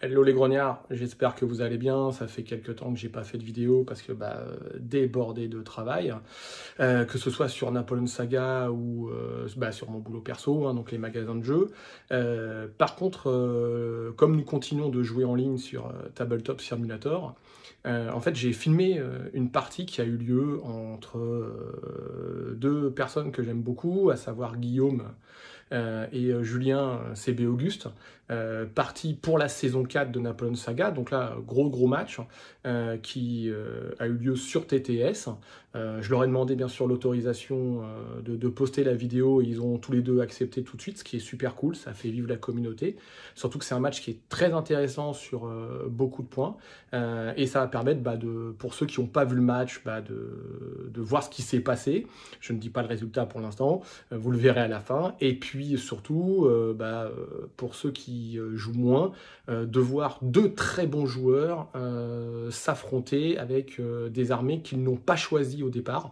Hello les grognards, j'espère que vous allez bien. Ça fait quelques temps que j'ai pas fait de vidéo parce que débordé de travail, que ce soit sur Napoleon Saga ou sur mon boulot perso, hein, donc les magasins de jeux. Par contre, comme nous continuons de jouer en ligne sur Tabletop Simulator, en fait j'ai filmé une partie qui a eu lieu entre deux personnes que j'aime beaucoup, à savoir Guillaume et Julien CB Auguste, parti pour la saison 4 de Napoleon Saga. Donc là, gros match qui a eu lieu sur TTS. Je leur ai demandé bien sûr l'autorisation de poster la vidéo et ils ont tous les deux accepté tout de suite, ce qui est super cool, ça fait vivre la communauté. Surtout que c'est un match qui est très intéressant sur beaucoup de points et ça va permettre pour ceux qui n'ont pas vu le match de voir ce qui s'est passé. Je ne dis pas le résultat pour l'instant, vous le verrez à la fin. Et puis surtout, pour ceux qui jouent moins, de voir deux très bons joueurs s'affronter avec des armées qu'ils n'ont pas choisies au départ.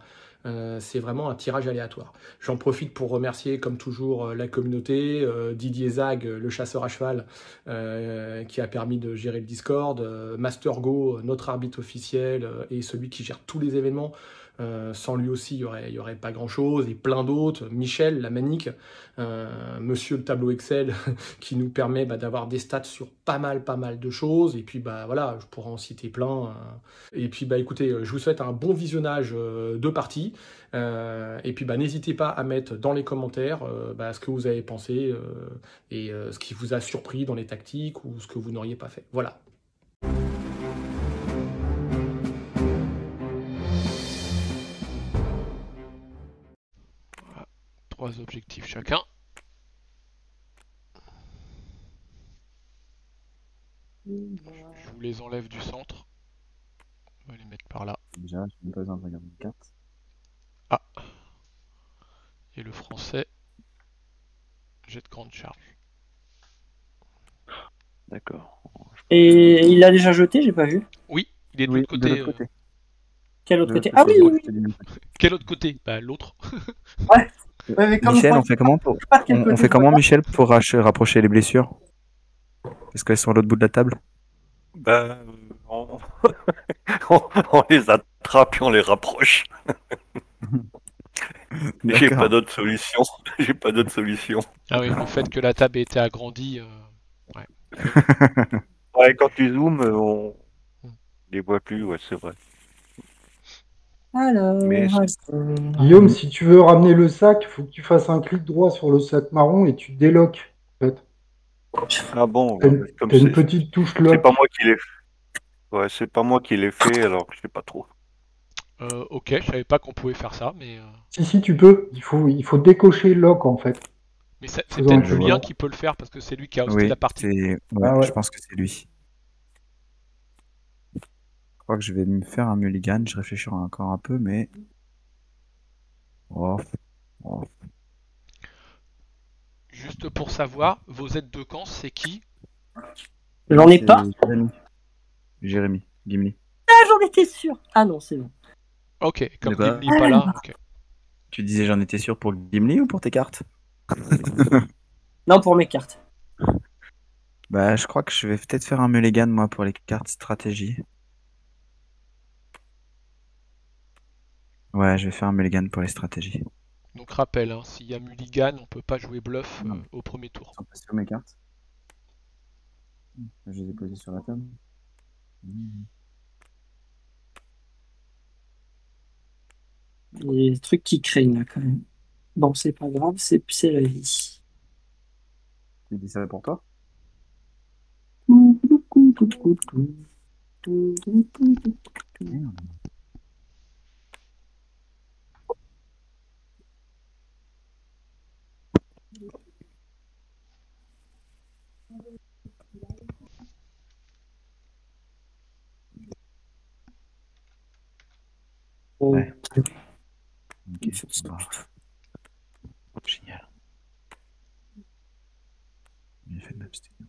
C'est vraiment un tirage aléatoire. J'en profite pour remercier, comme toujours, la communauté, Didier Zag, le chasseur à cheval, qui a permis de gérer le Discord, Master Go, notre arbitre officiel, et celui qui gère tous les événements. Sans lui aussi, il y aurait pas grand-chose, et plein d'autres. Michel, la manique, monsieur le tableau Excel, qui nous permet d'avoir des stats sur pas mal de choses. Et puis voilà, je pourrais en citer plein. Et puis écoutez, je vous souhaite un bon visionnage de partie. Et puis n'hésitez pas à mettre dans les commentaires ce que vous avez pensé et ce qui vous a surpris dans les tactiques ou ce que vous n'auriez pas fait. Voilà. Voilà. 3 objectifs chacun. Je vous les enlève du centre. On va les mettre par là. Déjà, j'ai même pas besoin de regarder une carte. Ah, et le français jette grande charge. D'accord. Et il l'a déjà jeté, j'ai pas vu. Oui, il est de Oui, l'autre de côté. l'autre côté. Quel autre De l'autre côté? Ah côté, oui, j'ai oui, rajouté du même côté. Quel autre côté? Bah l'autre. ouais. Ouais, mais comme Michel, quoi, on fait comment pour je sais pas de quel côté on fait je dois comment faire. Michel pour rapprocher les blessures? Est-ce qu'elles sont à l'autre bout de la table? Ben, on, on les attrape et on les rapproche. J'ai pas D'accord. d'autre solution. J'ai pas d'autre solution. Ah oui, le fait que la table ait été agrandie. Ouais. Ouais, quand tu zoomes, on les voit plus, ouais, c'est vrai. Mais Alors, Guillaume, si tu veux ramener le sac, il faut que tu fasses un clic droit sur le sac marron et tu déloques. En fait. ah bon, T'as ouais, une, comme t'as une petite touche c'est pas lock. moi qui l'ai, ouais, c'est pas moi qui l'ai fait, alors je sais pas trop. Ok, je savais pas qu'on pouvait faire ça, Si, tu peux. Il faut décocher lock en fait. mais c'est Faisant un peut-être Je clic vois. Julien droit. qui peut le faire parce que c'est lui qui a hosté la Oui, partie. ouais, Ah je ouais. pense que c'est lui. Je crois que je vais me faire un mulligan, je réfléchis encore un peu, mais oh, oh. Juste pour savoir, vos aides de camp, c'est qui? j'en Moi ai c'est pas. Jérémy, Gimli. Ah, j'en étais sûr. Ah non, c'est bon. Ok, De comme quoi? Gimli pas là, ok. Tu disais j'en étais sûr pour Gimli ou pour tes cartes? Non, pour mes cartes. Bah, je crois que je vais peut-être faire un mulligan, moi, pour les cartes stratégie. Ouais, je vais faire un mulligan pour les stratégies. Donc rappel, hein, s'il y a mulligan, on peut pas jouer bluff Non, au premier tour. ils sont pas sur mes cartes. Je les ai posées sur la table. Il y a des trucs qui craignent là quand même. Bon, c'est pas grave, c'est la vie. Tu dis ça pour toi? Merde. Ouais, ok. Bah, génial. J'ai fait de m'abstenir.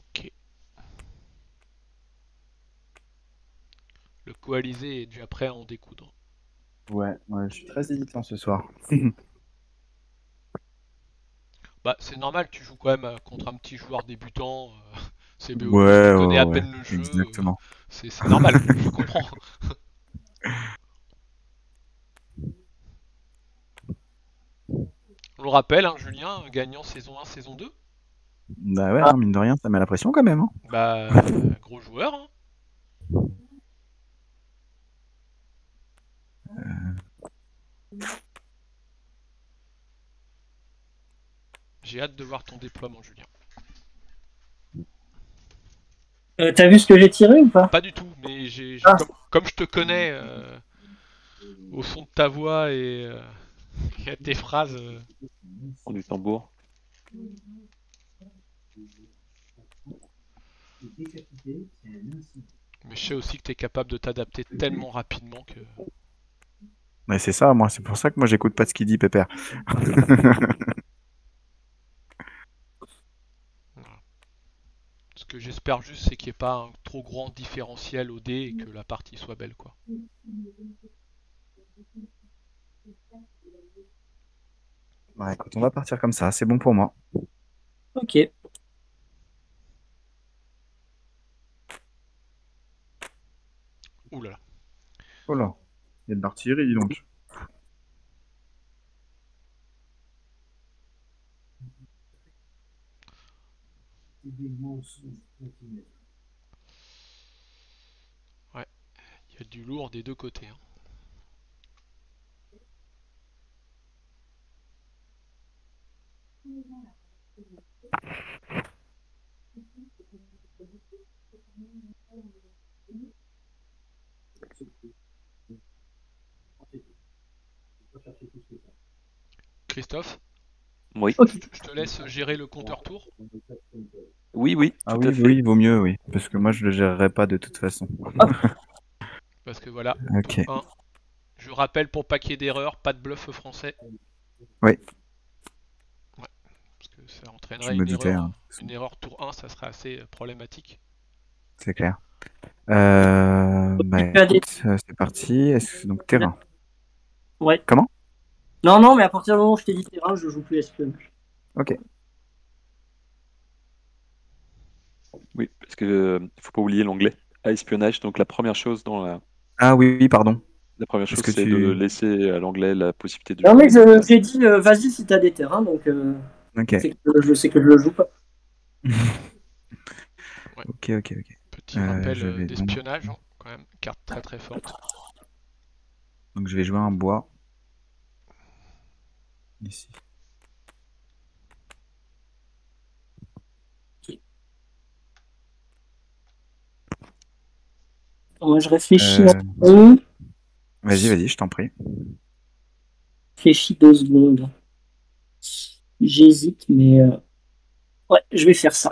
Ok. le coalisé est déjà prêt à en découdre. Ouais, je suis très hésitant ce soir. Bah, c'est normal, tu joues quand même contre un petit joueur débutant, CBO2, qui Ouais, connaît à ouais, peine le jeu, exactement. c'est normal, je comprends. On le rappelle, hein, Julien, gagnant saison 1, saison 2. Bah ouais, hein, mine de rien, ça met la pression quand même. Hein. Bah, gros joueur, hein. J'ai hâte de voir ton déploiement, Julien. T'as vu ce que j'ai tiré ou pas? Pas du tout, mais Ah. comme je te connais au son de ta voix et à tes phrases, Prends du tambour. mais je sais aussi que tu es capable de t'adapter tellement rapidement que... Mais c'est ça, moi, c'est pour ça que moi j'écoute pas ce qu'il dit, Pépère. Voilà. Ce que j'espère juste, c'est qu'il n'y ait pas un trop grand différentiel au dé et que la partie soit belle, quoi. Ouais, écoute, on va partir comme ça, c'est bon pour moi. Ok. Ouh là là. Oh là, il y a de l'artillerie, dis donc. Ouais, il y a du lourd des deux côtés, hein. Christophe, Oui, je te laisse gérer le compteur tour. oui, Ah tout oui, à fait. oui, vaut mieux, oui. Parce que moi, je le gérerai pas de toute façon. Parce que voilà, Ok. tour 1. Je rappelle pour pas qu'il y ait d'erreur, pas de bluff français. Oui. Ouais, parce que ça Je entraînerait me doutais, hein. une erreur tour 1, ça serait assez problématique. C'est clair. Tu as des- Écoute, c'est parti. Donc, terrain. Ouais. Comment? Non, mais à partir du moment où je t'ai dit terrain, je joue plus espionnage. Ok. Oui, parce que faut pas oublier l'onglet à espionnage. Donc la première chose Ah oui, oui, pardon. Est-ce que c'est de tu... laisser à l'onglet la possibilité de Non, jouer mais en espionnage. j'ai dit vas-y si t'as des terrains, donc Ok. je sais que je le joue pas. Ouais. Ok. Petit rappel je vais d'espionnage, hein, quand même, carte très très forte. Donc, je vais jouer un bois. Ici. Moi, je réfléchis Euh, un peu. Vas-y, je t'en prie. Réfléchis 2 secondes. J'hésite, mais ouais, je vais faire ça.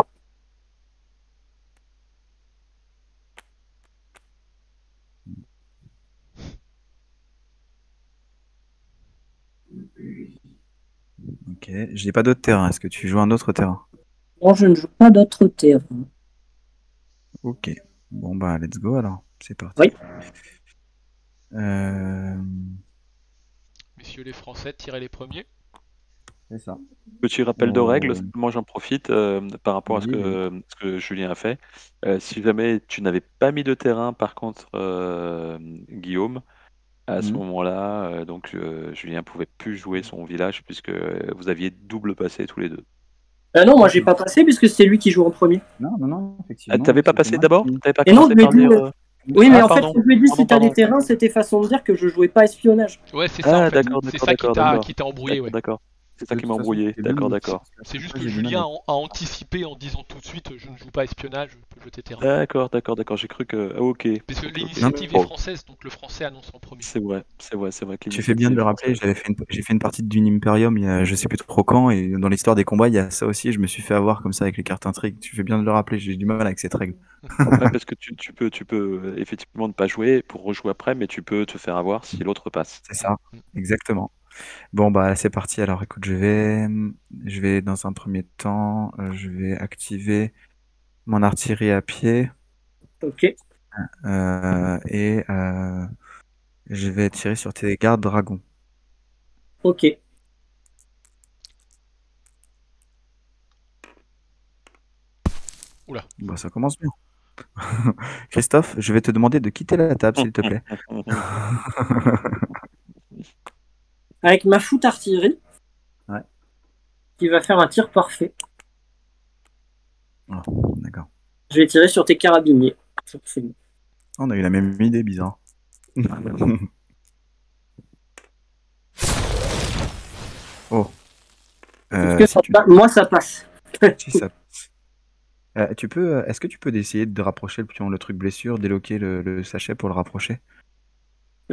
Ok. Je n'ai pas d'autre terrain. Est-ce que tu joues un autre terrain? Moi, je ne joue pas d'autres terrains. Ok. Bon, bah, let's go alors. C'est parti. Oui. Messieurs les Français, tirez les premiers. C'est ça. Petit rappel de règles, Oh. moi j'en profite par rapport à Oui, oui. ce que Julien a fait. Si jamais tu n'avais pas mis de terrain, par contre, Guillaume, à ce Mhm. moment-là, Julien pouvait plus jouer son village puisque vous aviez double passé tous les deux. Non, moi, j'ai D'accord. pas passé puisque c'était lui qui joue en premier. Non, Ah, effectivement. t'avais pas C'était passé moi d'abord? qui... T'avais pas Et non, commencé je lui ai par dit. dire. Oui, mais Ah, en fait, pardon, je lui ai dit si t'as des pardon. terrains, c'était façon de dire que je jouais pas espionnage. Ouais, c'est ça en Ah, fait. d'accord, C'est d'accord, ça d'accord. qui t'a embrouillé, ouais. D'accord. C'est ça De qui toute m'a façon, embrouillé. c'était D'accord, lui. d'accord. Parce qu'à C'est chaque juste fois, que j'ai du mal Julien avec... a anticipé en disant tout de suite je ne joue pas espionnage, je peux jeter terrain. D'accord. J'ai cru que. Ah, ok. Parce que Ok. Non, l'initiative est Bon, française, donc le français annonce en premier. c'est vrai que tu fais bien l'initiative de est le rappeler. française. J'ai fait une partie de Dune Imperium il y a je sais plus trop quand. Et dans l'histoire des combats, il y a ça aussi. Je me suis fait avoir comme ça avec les cartes intrigues. Tu fais bien de le rappeler. J'ai du mal avec cette règle. Ouais, parce que tu peux effectivement ne pas jouer pour rejouer après, mais tu peux te faire avoir si l'autre passe. C'est ça. Exactement. Bon, bah, c'est parti. Alors, écoute, je vais dans un premier temps, je vais activer mon artillerie à pied. Ok. Et je vais tirer sur tes gardes dragons. Ok. Bah, ça commence bien. Christophe, je vais te demander de quitter la table, s'il te plaît. Avec ma foot artillerie, Ouais. qui va faire un tir parfait. Oh, d'accord. Je vais tirer sur tes carabiniers. C'est bon. On a eu la même idée, bizarre. Oh. Si tu- Moi, ça passe. si ça- est-ce que tu peux essayer de rapprocher le truc blessure, déloquer le sachet pour le rapprocher?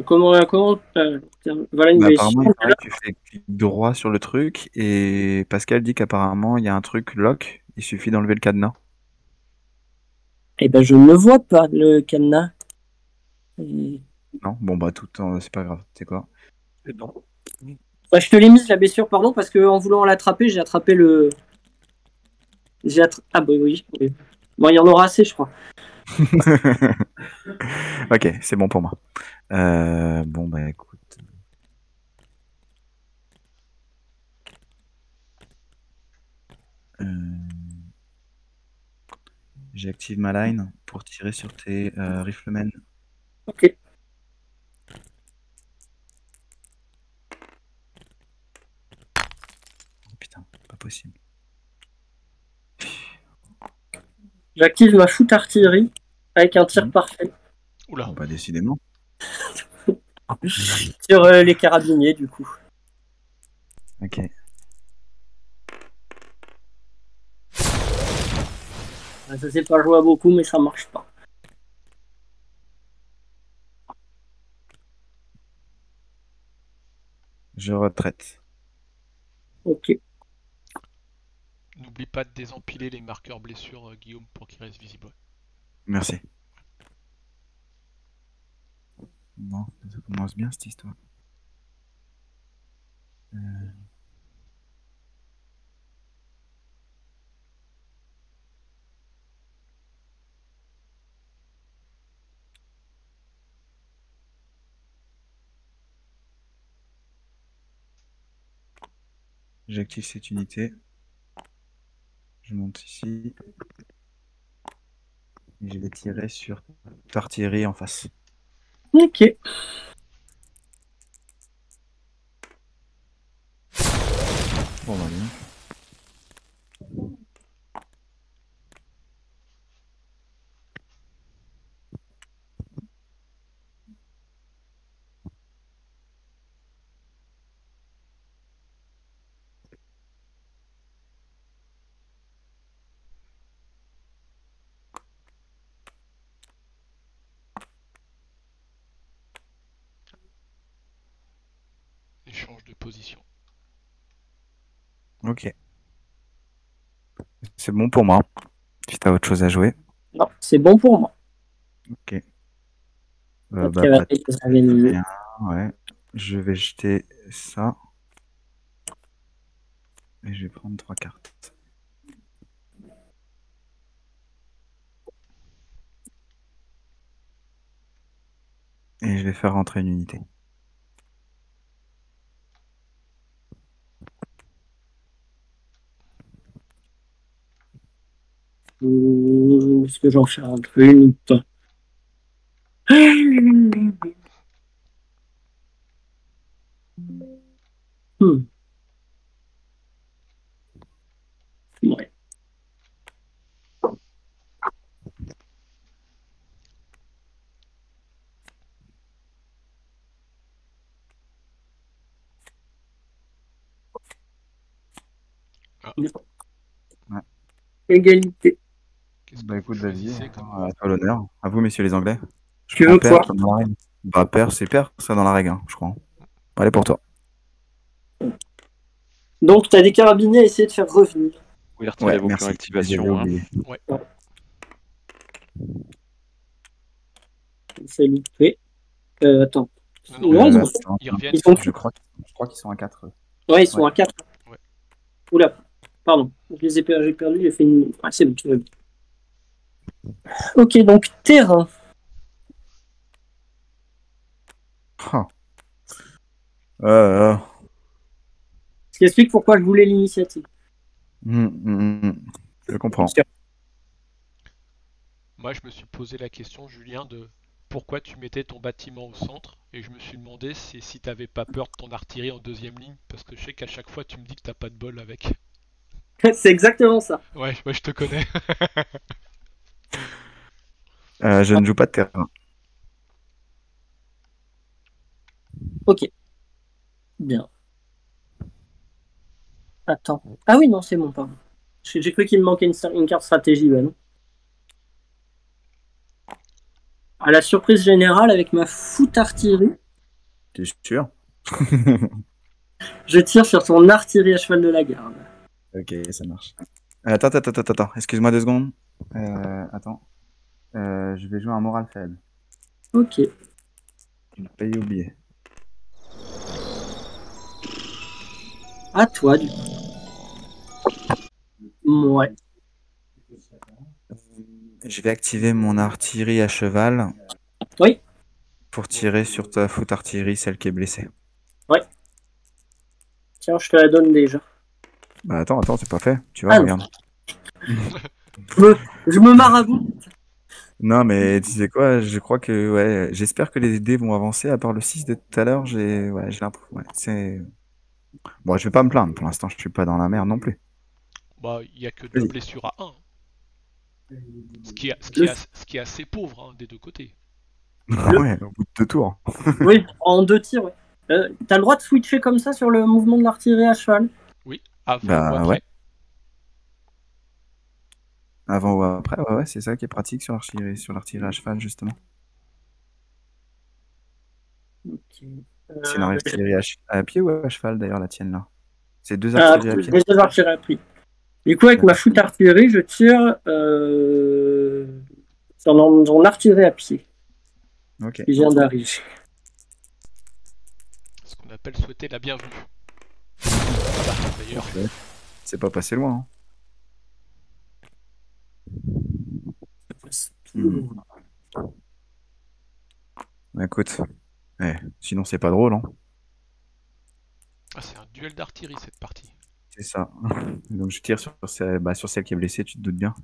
Comment voilà une Bah, blessure. apparemment, il paraît que tu fais clic droit sur le truc et Pascal dit qu'apparemment il y a un truc lock, il suffit d'enlever le cadenas. Eh ben, je ne vois pas le cadenas. Et- Non? Bon, bah, c'est pas grave. C'est quoi? C'est bon. Bah, je te l'ai mise la blessure, pardon, parce que en voulant l'attraper, j'ai attrapé le. Ah, bah oui. Bon, il y en aura assez, je crois. Ok, c'est bon pour moi. Bon, bah, écoute. Euh, J'active ma line pour tirer sur tes riflemen. Ok. Oh, putain, pas possible. J'active ma foot artillerie avec un tir parfait Oula. Bon, bah, décidément. sur les carabiniers, du coup. Ok. Ça s'est pas joué à beaucoup, mais ça marche pas. Je retraite. Ok. N'oublie pas de désempiler les marqueurs blessures, Guillaume, pour qu'ils restent visibles. Merci. Bon, ça commence bien cette histoire. J'active cette unité. Je monte ici. Et je vais tirer sur l'artillerie en face. Ok. Bon, bah, bien. Échange de position. Ok. C'est bon pour moi. Si t'as autre chose à jouer. Non, c'est bon pour moi. Ok. Pas de Bah, cavalerie pas qui s'organise. rien. Ouais. Je vais jeter ça. Et je vais prendre 3 cartes. Et je vais faire rentrer une unité. Est-ce que j'en fais une ou pas? Hmm. Ouais. Ah. Ouais. Égalité. Qu'est-ce que Bah, vous écoute, vas-y. choisissez comme... À toi l'honneur. À vous, messieurs les Anglais. Je Tu prends veux pair quoi? comme dans la règle. Bah, pair, c'est pair, ça dans la règle, hein, je crois. Allez pour toi. Donc, tu as des carabiniers à essayer de faire revenir. Oui, retirez Ouais, vos merci. points J'avais d'activation. Hein. oublié. C'est loupé. Attends. Non, Non, ils ont- Attends, ils reviennent. ils sont- je crois qu'ils sont à 4. Ouais, ils sont Ouais. à 4. Ouais. Oula, pardon. J'ai perdu, j'ai fait une. Ah, c'est bon, tu vas bien. Ok, donc terrain. Euh, Ce qui explique pourquoi je voulais l'initiative. je comprends. Moi, je me suis posé la question, Julien, de pourquoi tu mettais ton bâtiment au centre, et je me suis demandé si t'avais pas peur de ton artillerie en deuxième ligne, parce que je sais qu'à chaque fois tu me dis que t'as pas de bol avec. C'est exactement ça. Ouais, je te connais. Je ne joue pas de terrain. Ok, bien. Attends. Ah oui, non, c'est bon, pardon. J'ai cru qu'il me manquait une carte stratégie, bah non. À la surprise générale, avec ma foot artillerie, T'es sûr? je tire sur ton artillerie à cheval de la garde. Ok, ça marche. Attends. Excuse-moi 2 secondes. Attends. Je vais jouer un moral faible. Ok. J'ai failli oublier. À toi, du coup. Ouais. Je vais activer mon artillerie à cheval Oui, pour tirer sur ta foot artillerie, celle qui est blessée. ouais. Tiens, je te la donne déjà. Bah attends, c'est pas fait. Tu vois, Ah non, regarde. je me maraboute. Non, mais tu sais quoi, je crois que ouais, j'espère que les dés vont avancer. À part le 6 de tout à l'heure, j'ai l'impression. Ouais, c'est bon, je vais pas me plaindre. Pour l'instant, je suis pas dans la merde non plus. Bah, il y a que deux Vas-y. blessures à 1, Le, ce qui est assez pauvre hein, des deux côtés. le- Ouais, au bout de 2 tours. oui, en 2 tirs, ouais. T'as le droit de switcher comme ça sur le mouvement de l'artillerie à cheval. Oui, avant ou Bah ouais. après. Avant ou après, ouais, c'est ça qui est pratique sur l'artillerie à cheval, justement. Ok. C'est une artillerie à pied ou à cheval, d'ailleurs, la tienne, là? C'est deux Ah, artilleries à pied? les deux artilleries à prix. Du coup, avec ma D'accord. foot artillerie, je tire sur mon artillerie à pied Ok. qui vient d'arriver. Ce qu'on appelle souhaiter la bienvenue. Ah bah, d'ailleurs. Ouais. C'est pas passé loin, hein. Bah, écoute, sinon c'est pas drôle, hein. Ah, c'est un duel d'artillerie cette partie. C'est ça. Donc je tire sur celle qui est blessée, tu te doutes bien.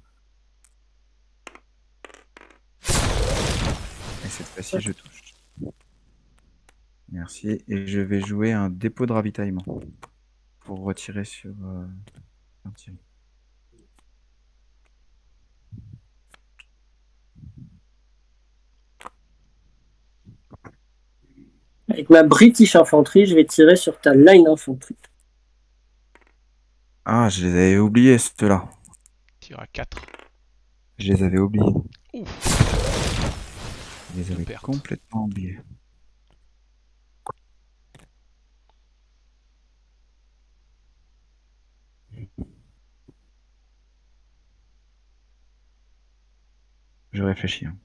Et cette fois-ci, je touche. Merci. Et je vais jouer un dépôt de ravitaillement pour retirer sur un tir. Avec ma British Infanterie, je vais tirer sur ta Line Infanterie. Ah, je les avais oubliés, ceux-là. Tire à 4. Je les avais oubliés. Ouf. Je les Deux avais pertes. complètement oubliés. Je réfléchis, hein.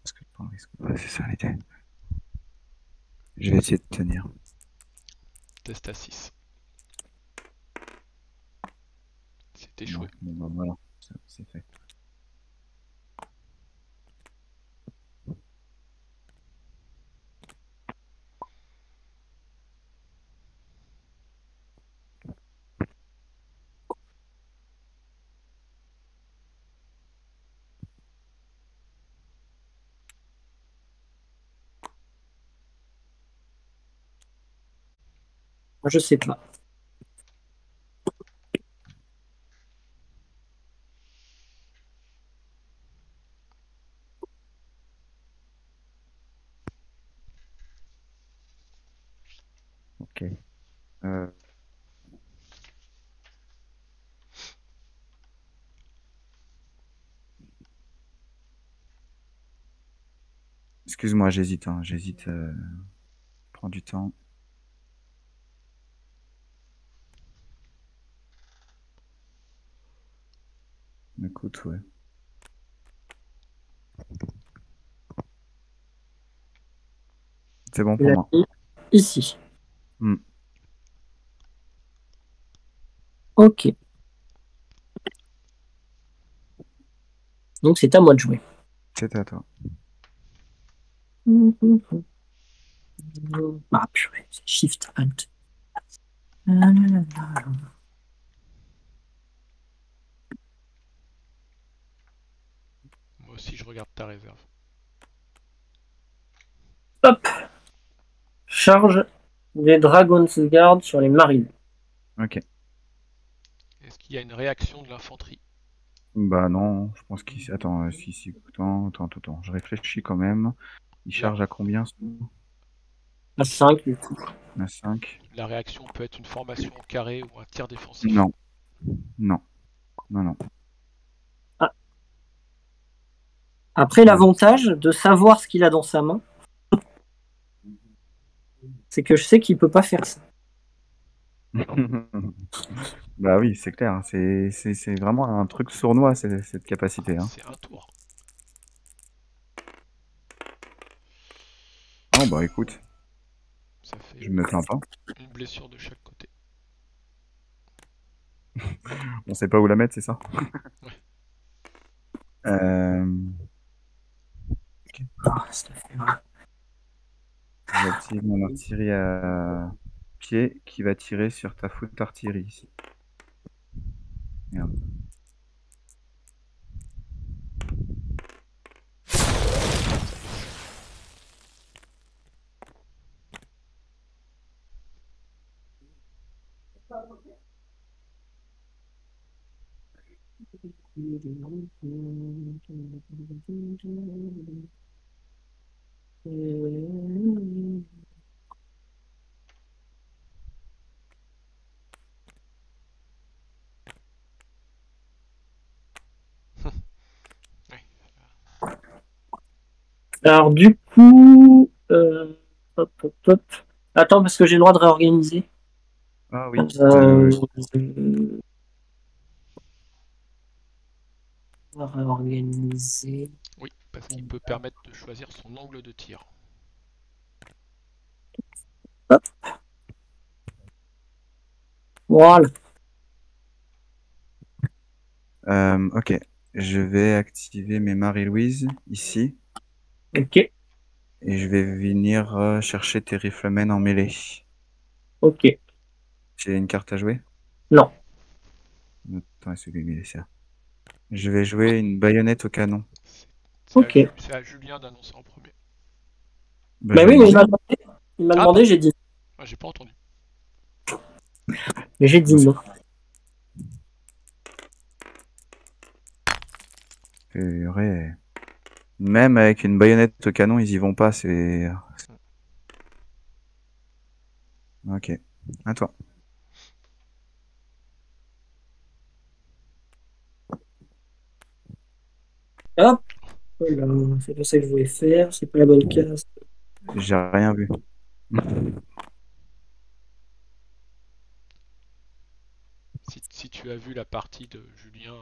Est-ce que je prends un risque? Ouais, c'est ça l'idée. Je vais essayer de tenir. Test à 6. C'est Non, échoué. bon, bah, voilà, c'est fait. Moi, je sais pas. Ok. Euh, Excuse-moi, j'hésite, hein, j'hésite. Prends du temps. Écoute, ouais. C'est bon Tu pour l'as moi. mis ici. Hmm. Ok. Donc c'est à moi de jouer. C'est à toi. Ah purée, c'est Shift Alt. Ah là là là. Moi aussi, je regarde ta réserve. Hop. Charge des Dragon's Guard sur les marines. Ok. Est-ce qu'il y a une réaction de l'infanterie? Bah non, je pense qu'il... Attends, si, attends. Je réfléchis quand même. Il charge à combien, ce coup? À 5 du coup. À 5? La réaction peut être une formation en carré ou un tir défensif. Non. Non. Non. Ah. Après, l'avantage de savoir ce qu'il a dans sa main, c'est que je sais qu'il peut pas faire ça. Bah oui, c'est clair. C'est vraiment un truc sournois, cette capacité. Hein. C'est un tour. Oh bah écoute, Ça fait je me plains pas. une blessure de chaque côté. On sait pas où la mettre, c'est ça? Ouais. Ah, ça fait mal. J'active mon artillerie à pied qui va tirer sur ta foot artillerie ici. Merde. Alors du coup, hop. Attends, parce que j'ai le droit de réorganiser. Ah oui. On va réorganiser. Oui, parce qu'il peut permettre de choisir son angle de tir. Hop. Voilà. Ok. Je vais activer mes Marie-Louise ici. Ok. Et je vais venir chercher tes riflemen en mêlée. Ok. J'ai une carte à jouer? Non. Attends, c'est lui, ça. Je vais jouer une baïonnette au canon. Ok. C'est à Julien d'annoncer en premier. Bah, Bah je oui, vais mais demander. il m'a demandé, j'ai dit. Ah, j'ai pas entendu. Mais j'ai dit non. Purée. Même avec une baïonnette au canon, ils y vont pas, c'est... Ok. À toi. Hop. Voilà. C'est pas ça que je voulais faire. C'est pas la bonne case. J'ai rien vu. Si tu as vu la partie de Julien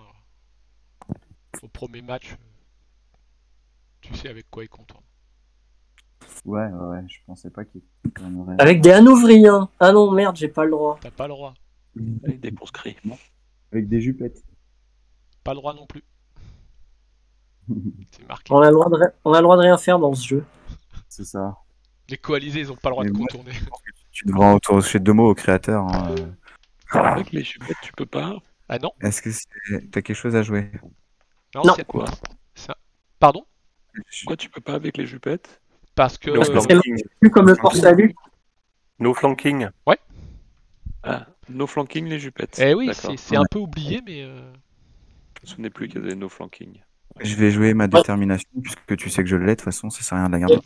au premier match, tu sais avec quoi il contourne. Ouais, je pensais pas qu'il en aurait. Avec des Hanovriens. Ah non, merde, j'ai pas le droit. T'as pas le droit. Avec des conscrits. Avec des jupettes. Pas le droit non plus. C'est marqué. On a le droit de rien faire dans ce jeu. C'est ça. Les coalisés, ils ont pas le droit Mais de moi, contourner. Tu devrais en toucher deux mots au créateur. Hein. Avec les jupettes, tu peux pas. Ah non? Est-ce que t'as quelque chose à jouer? Non, Non. c'est Quoi? Pardon? Pourquoi tu peux pas avec les jupettes? Parce que. No flanking. Plus comme le port salut. No flanking. Ah, no flanking, les jupettes. Eh oui, D'accord. c'est un peu oublié, mais. Je me souvenais plus qu'il y avait no flanking. Je vais jouer ma détermination, puisque tu sais que je l'ai, de toute façon, ça sert à rien de la garder.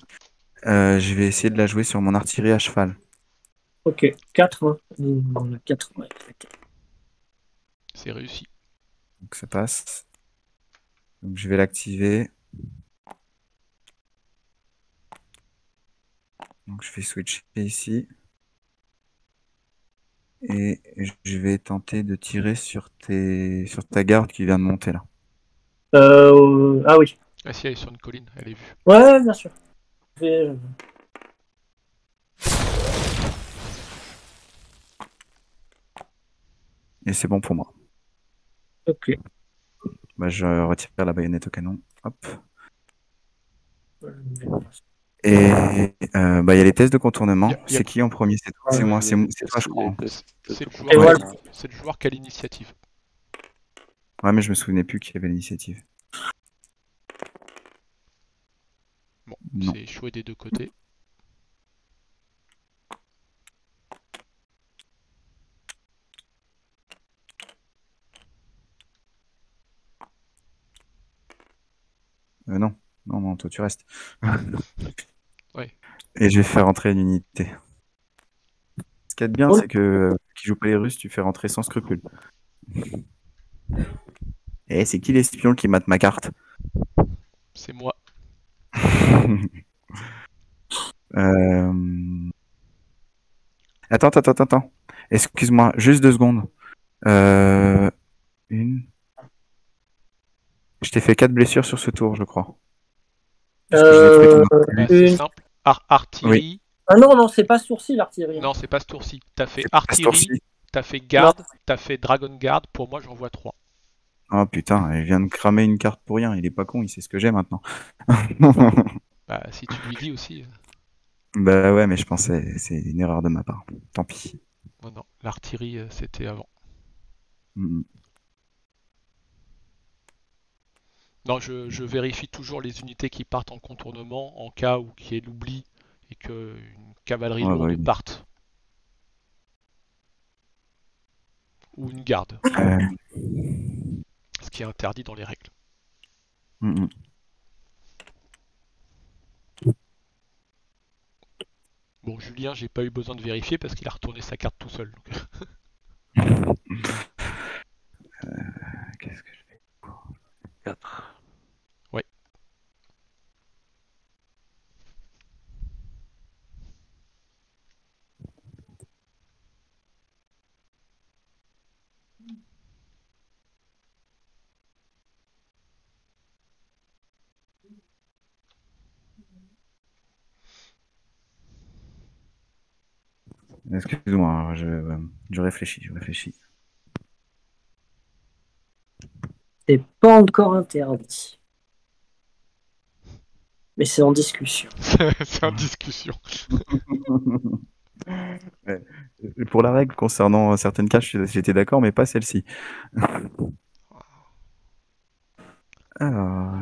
Je vais essayer de la jouer sur mon artillerie à cheval. Ok. 4. Hein. On a 4. Ouais. C'est réussi. Donc ça passe. Donc je vais l'activer. Donc je vais switcher ici. Et je vais tenter de tirer sur ta garde qui vient de monter là. Ah oui. Ah si, elle est sur une colline, elle est vue. Ouais, bien sûr. Et c'est bon pour moi. Ok. Bah, je retire la baïonnette au canon. Hop. Et bah, il y a les tests de contournement. Y a C'est qui en premier? C'est toi, c'est moi, c'est toi, je crois, hein. C'est le Et joueur, voilà. c'est le joueur qui a l'initiative. Ouais, mais je me souvenais plus qui avait l'initiative. Bon, Non. c'est échoué des deux côtés. Non. Non, toi tu restes. Ouais. Et je vais faire rentrer une unité. Ce qui est bien, Oh. c'est que qui joue pas les Russes, tu fais rentrer sans scrupule. Et c'est qui l'espion qui mate ma carte? C'est moi. Euh, Attends. Excuse-moi, juste 2 secondes. Une. Je t'ai fait 4 blessures sur ce tour, je crois. Parce que j'ai détruit ton Bah, artillerie. c'est Une. simple. Artillerie. Ah non, c'est pas sourcil l'artillerie. Non, c'est pas ce tour-ci. T'as fait C'est pas ce artillerie, tour-ci. t'as fait Non. garde, t'as fait dragon guard. Pour moi, j'en vois 3. Oh putain, il vient de cramer une carte pour rien. Il est pas con, il sait ce que j'ai maintenant. Bah, si tu lui dis aussi. Bah ouais, mais je pensais, c'est une erreur de ma part. Tant pis. Non, non, l'artillerie, c'était avant. Mm. Non, je vérifie toujours les unités qui partent en contournement en cas où qu'il y ait l'oubli et qu'une cavalerie Ouais, bah lourde oui. parte. Ou une garde, Euh, ce qui est interdit dans les règles. mm. Bon, Julien, j'ai pas eu besoin de vérifier parce qu'il a retourné sa carte tout seul. Donc. Qu'est-ce que je fais? 4. Ouais. Excuse-moi, je réfléchis. C'est pas encore interdit. Mais c'est en discussion. C'est en discussion. Ouais. Pour la règle concernant certaines cartes, j'étais d'accord, mais pas celle-ci. Alors,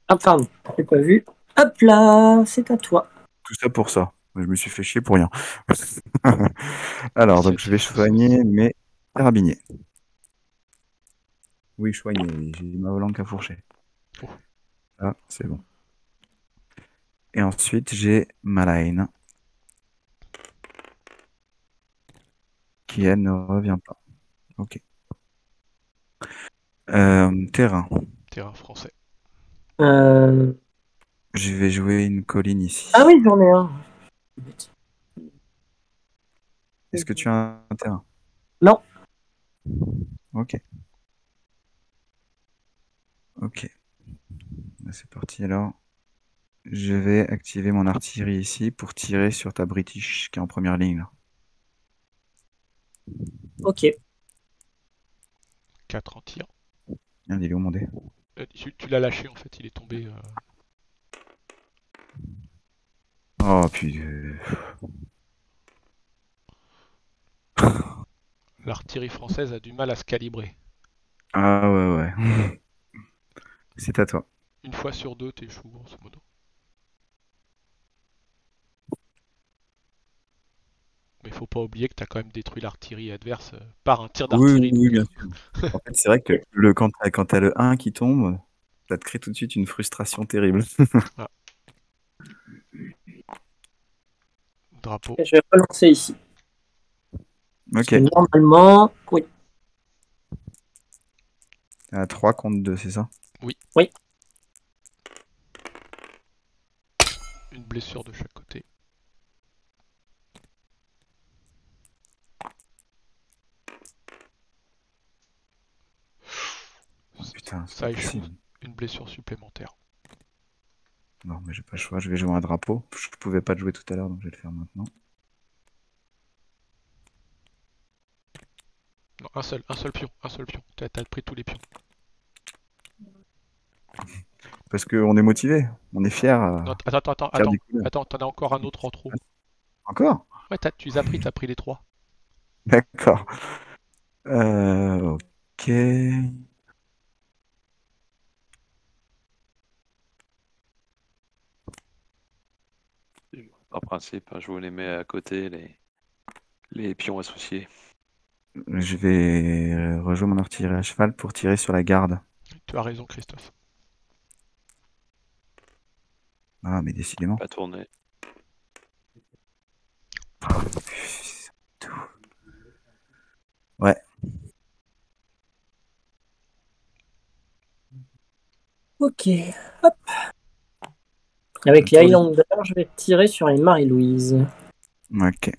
Ah pardon, j'ai pas vu. Hop là, c'est à toi. tout ça pour ça. Je me suis fait chier pour rien. Alors, donc je vais soigner mes carabiniers. Oui, soigner, oui. J'ai ma volanque à fourcher. Oh. Ah, c'est bon. Et ensuite, j'ai ma line. Qui, elle, ne revient pas. Ok. Terrain. Terrain français. Euh... Je vais jouer une colline ici. Ah oui, j'en ai un. Est-ce que tu as un terrain? Non. Ok. Ok. C'est parti alors. Je vais activer mon artillerie ici pour tirer sur ta British qui est en première ligne là. Ok. 4 en tir. Merde, il est où mon dé? Tu l'as lâché en fait, il est tombé. Oh putain. L'artillerie française a du mal à se calibrer. Ah ouais. C'est à toi. Une fois sur deux, t'échoues grosso modo. Mais faut pas oublier que t'as quand même détruit l'artillerie adverse par un tir d'artillerie. Oui, donc, bien sûr. En fait, c'est vrai que quand t'as le 1 qui tombe, ça te crée tout de suite une frustration terrible. Ah. Drapeau. Je vais relancer ici. Ok. Normalement, oui. À 3 contre 2, c'est ça? Oui. Oui. Une blessure de chaque côté. Putain, c'est Ça pas échoue. possible. une blessure supplémentaire. Non, mais j'ai pas le choix, je vais jouer un drapeau. Je pouvais pas le jouer tout à l'heure, donc je vais le faire maintenant. Non, un seul pion, un seul pion. T'as pris tous les pions. Parce qu'on est motivé, on est fiers. Non, attends, t'en as encore un autre en trop. Encore? Ouais, tu les as pris, t'as pris les 3. D'accord. Ok. En principe, je vous les mets à côté, les pions associés. Je vais rejouer mon artillerie à cheval pour tirer sur la garde. Tu as raison, Christophe. Ah, mais décidément. Pas tourner. Ouais. Ok. Hop. Avec les Highlanders, je vais tirer sur les Marie-Louise. Ok.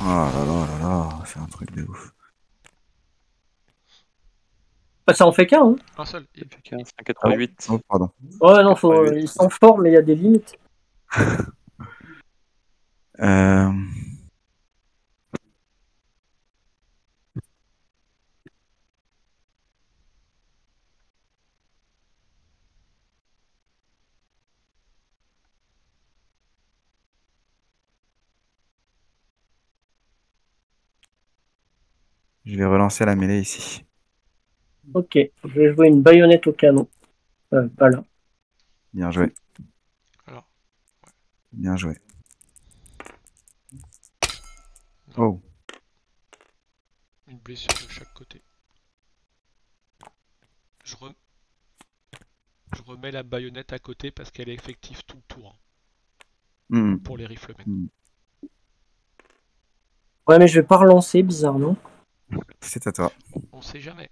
Oh là là là là, c'est un truc de ouf. Bah, ça en fait qu'un, hein. Un seul. Ça fait 15, 1,88. Oh, pardon. Ouais, non, Ouais, ils sont forts, mais il y a des limites. Euh... Je vais relancer la mêlée ici. Ok, je vais jouer une baïonnette au canon. Pas là. Bien joué. Alors, Bien joué. non. Oh. Une blessure de chaque côté. Je remets la baïonnette à côté parce qu'elle est effective tout le tour Hmm. pour les riflemen. Hmm. Ouais, mais je vais pas relancer, bizarrement. C'est à toi. On sait jamais.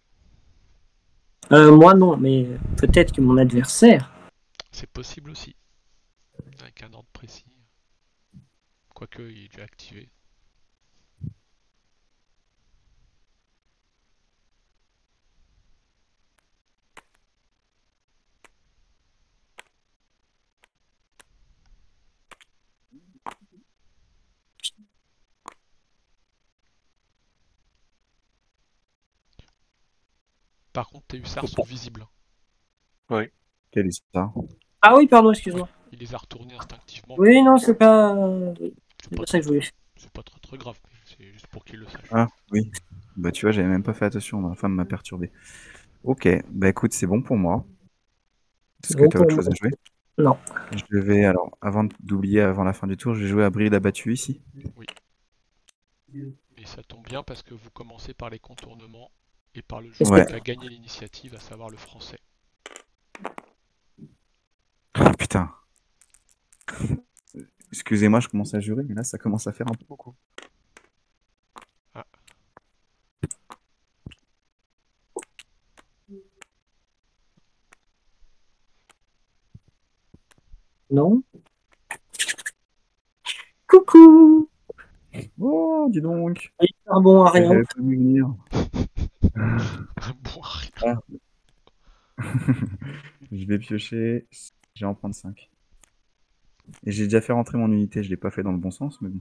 Moi, non, mais peut-être que mon adversaire. C'est possible aussi. Avec un ordre précis. Quoique, il est déjà activé. Par contre, tes hussards sont visibles. Quelle histoire. Ah oui, pardon, excuse-moi. Il les a retournés instinctivement. Oui, non, c'est pas. C'est C'est pas pas ça que je voulais. C'est pas très grave, mais c'est juste pour qu'ils le sachent. Ah, oui. Bah, tu vois, j'avais même pas fait attention. Ma femme m'a perturbé. Ok. Bah, écoute, c'est bon pour moi. Est-ce que Bon tu as pour autre moi. chose à jouer? Non. Je vais, alors, avant d'oublier, avant la fin du tour, je vais jouer à bride abattue ici. Et ça tombe bien parce que vous commencez par les contournements et par le Est-ce joueur Ouais. qui a gagné l'initiative, à savoir le français. Ah, putain. Excusez-moi, je commence à jurer, mais là, ça commence à faire un peu beaucoup. Ah. Non. Coucou. Oh, dis donc. Charbon à rien. J'avais pas vu venir. Bon, rien. Je vais piocher. Je vais en prendre 5. Et j'ai déjà fait rentrer mon unité. Je l'ai pas fait dans le bon sens, mais bon.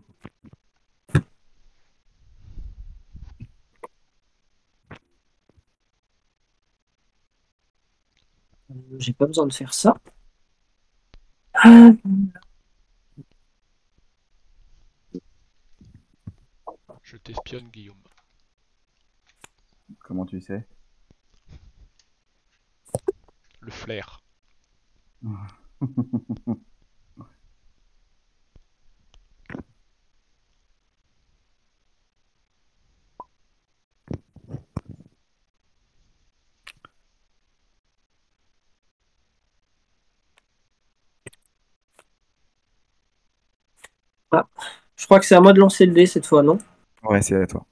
J'ai pas besoin de faire ça. Je t'espionne, Guillaume. Comment tu sais? Le flair. Je crois que c'est à moi de lancer le dé cette fois, non? Ouais, c'est à toi.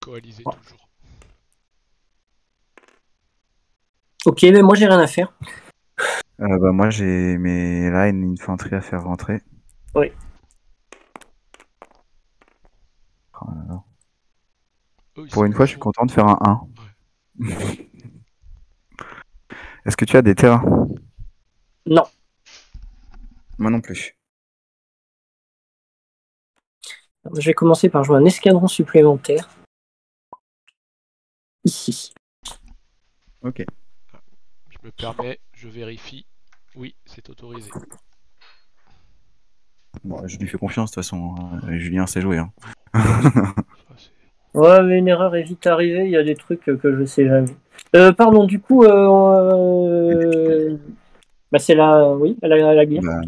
Coalisé toujours. Ok, mais moi j'ai rien à faire. Bah, moi, j'ai mes lines infanterie à faire rentrer. Oui. Eux, ils Pour sont une fois, je suis chauds. content de faire un 1. Est-ce que tu as des terrains? Non. Moi non plus. Je vais commencer par jouer un escadron supplémentaire. Ici. Ok. Je me permets, je vérifie. Oui, c'est autorisé. Bon, je lui fais confiance de toute façon. Julien sait jouer. Hein. Ça, c'est- Ouais, mais une erreur est vite arrivée. Il y a des trucs que je sais jamais. Pardon, du coup, bah c'est la, oui, la guerre. Bah,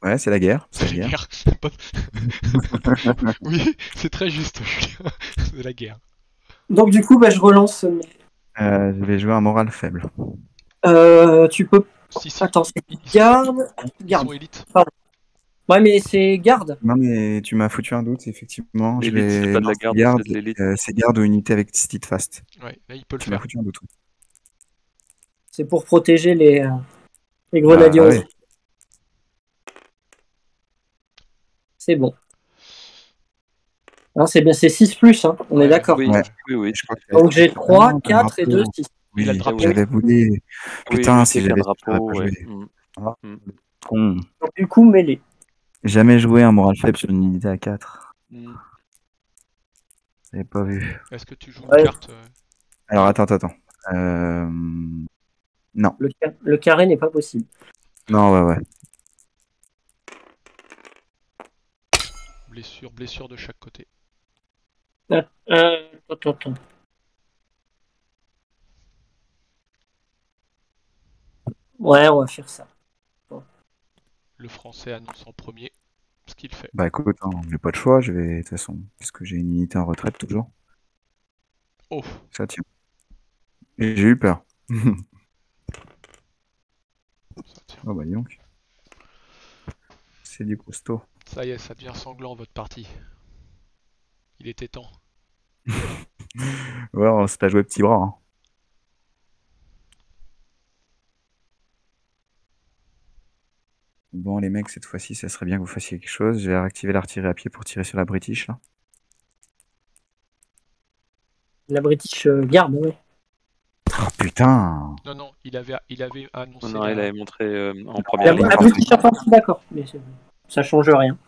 ouais, c'est la guerre. C'est C'est la la guerre. guerre. Oui, c'est très juste, Julien. C'est la guerre. Donc du coup, bah, je relance. Je vais jouer un moral faible. Tu peux. Si, si. Attends, c'est Ils sont, garde. ils Garde. sont élites. Ouais, mais c'est garde. Non, mais tu m'as foutu un doute, effectivement. Je L'élite, c'est vais. pas de Non, la c'est garde, garde, c'est de l'élite. c'est garde ou unité avec steadfast. Ouais, là, il peut le Tu m'as faire. foutu un doute. C'est pour protéger les Bah, grenadiers. ouais. C'est bon. Hein, c'est bien, c'est 6 plus, hein, on est Ouais, d'accord. Oui, Ouais. oui. Je crois que Donc j'ai 3, Ah, 4 et 2, drapeau. 6. Il a le Oui, drapeau. j'avais voulu. Oui, Putain, je si sais qu'un j'avais su, j'aurais drapeau, pas ouais. joué. Ah, con. Donc du coup, mêlée. Jamais joué un moral faible sur une unité à 4. Mm. J'avais pas vu. Est-ce que tu joues Ouais. une carte Alors, attends. Non. Le carré n'est pas possible. Non, ouais. blessure de chaque côté. Attends. Ouais, on va faire ça. Le français annonce en premier ce qu'il fait. Bah écoute, hein, j'ai pas de choix, je vais, de toute façon, puisque j'ai une unité en retraite toujours. Oh, Ça tient. Et j'ai eu peur. ça tient. Oh bah dis donc. C'est du costaud. Ça y est, ça devient sanglant votre partie. Il était temps. Ouais, on s'est pas joué petit bras. Hein. Bon les mecs, cette fois-ci, ça serait bien que vous fassiez quelque chose. Je vais réactiver l'artillerie à pied pour tirer sur la British là. La British garde, ouais. Oh putain! Non, il avait annoncé Non, il la... avait montré en première ligne. La British Infantry, d'accord. Mais ça change rien.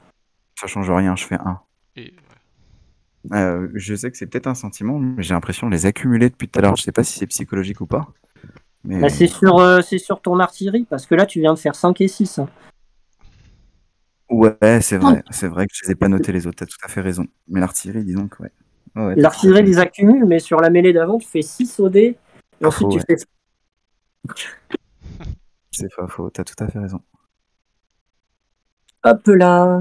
Ça change rien, je fais 1. Et, Je sais que c'est peut-être un sentiment, mais j'ai l'impression de les accumuler depuis tout à l'heure. Je sais pas si c'est psychologique ou pas. Mais... Bah, c'est sur ton artillerie, parce que là, tu viens de faire 5 et 6. Hein. Ouais, c'est vrai que je les ai pas notés les autres, t'as tout à fait raison. Mais l'artillerie, disons que ouais. Ouais, t'as L'artillerie tout à fait les accumule, mais sur la mêlée d'avant, tu fais 6 au dé, et Pas ensuite faux, tu ouais. fais. C'est pas faux, t'as tout à fait raison. Hop là,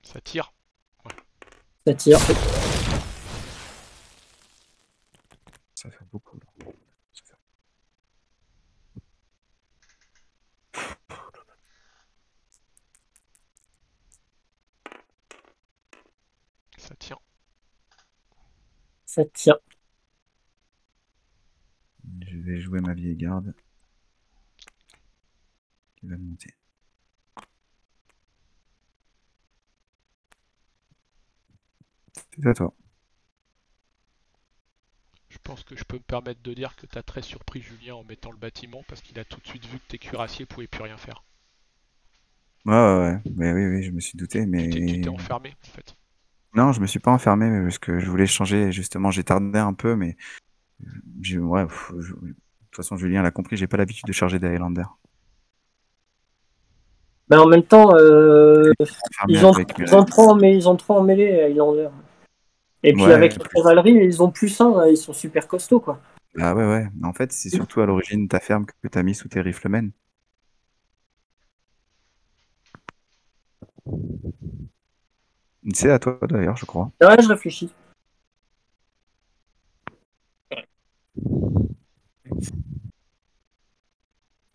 ça tire. ça tire. Ça fait beaucoup. Là. Ça tient. Ça tire. Je vais jouer ma vieille garde. Qui va monter. C'est à toi. Je pense que je peux me permettre de dire que t'as très surpris Julien en mettant le bâtiment parce qu'il a tout de suite vu que tes cuirassiers pouvaient plus rien faire. Ouais. Mais oui, je me suis douté, mais... Tu t'es enfermé en fait. Non, je me suis pas enfermé, mais parce que je voulais changer, justement, j'ai tardé un peu, mais... De toute façon, Julien l'a compris, j'ai pas l'habitude de charger des Highlanders. Mais en même temps, Enfermé ils ont avec mes- 3 en mêlée, Highlander. Et puis Ouais, avec la cavalerie, ils ont plus 1, ils sont super costauds, quoi. Ah ouais. En fait, c'est surtout à l'origine ta ferme que t'as mis sous tes riflemen. C'est à toi d'ailleurs, je crois. Ouais, je réfléchis.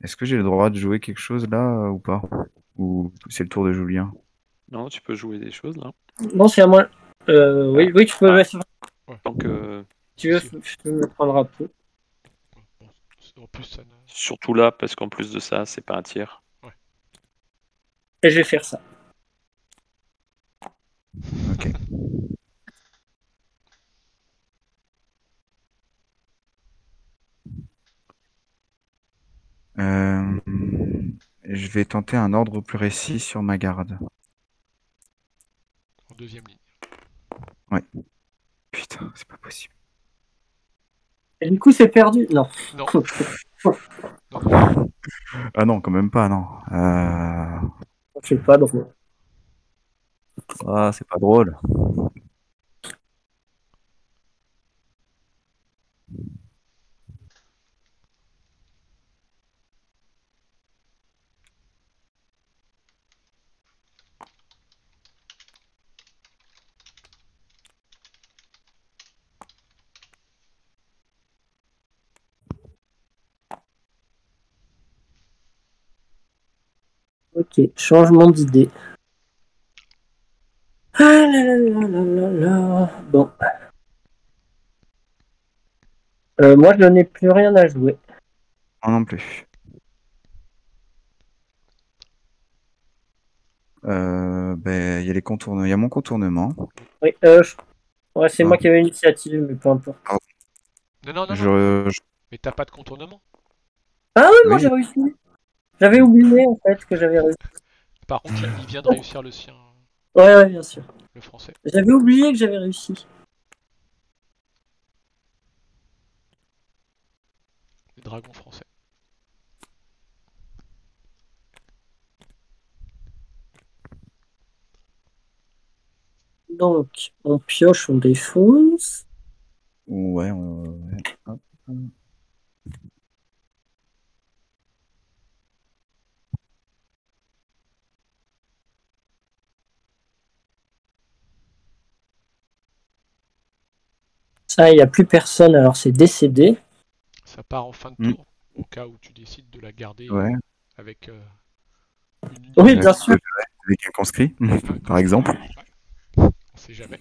Est-ce que j'ai le droit de jouer quelque chose là ou pas? Ou c'est le tour de Julien? Non, tu peux jouer des choses là. Non, c'est à moi. Oui, tu peux. Tant que... Tu veux, je peux me prendre un peu. En plus, ça ne... Surtout là, parce qu'en plus de ça, c'est pas un tir. Et je vais faire ça. Ok. vais tenter un ordre plus récit sur ma garde. En deuxième ligne. Ouais. Putain, c'est pas possible. Et du coup, c'est perdu. Non. Non. Non. Ah non, quand même pas, non. C'est pas drôle. Ah, c'est pas drôle. Ok, changement d'idée. Ah là là là là là là. Bon. Moi, je n'ai plus rien à jouer. Moi non plus. Il y a les contournements. Il y a mon contournement. Oui, ouais, c'est moi qui avais l'initiative, mais peu importe. Non. Je- Mais t'as pas de contournement. Ah oui, moi Oui. j'ai réussi. J'avais oublié en fait que j'avais réussi. Par contre, il vient de réussir le sien, Ouais, bien sûr. le français. J'avais oublié que j'avais réussi. Les dragons français. Donc, on pioche, on défonce. Ouais. Hop. Ça, il n'y a plus personne, alors c'est décédé. Ça part en fin de Mm. tour, au cas où tu décides de la garder Ouais. avec une ligne. Oui, Là, bien tu sûr. peux faire avec un conscrit, Enfin, par exemple. Ouais. On sait jamais.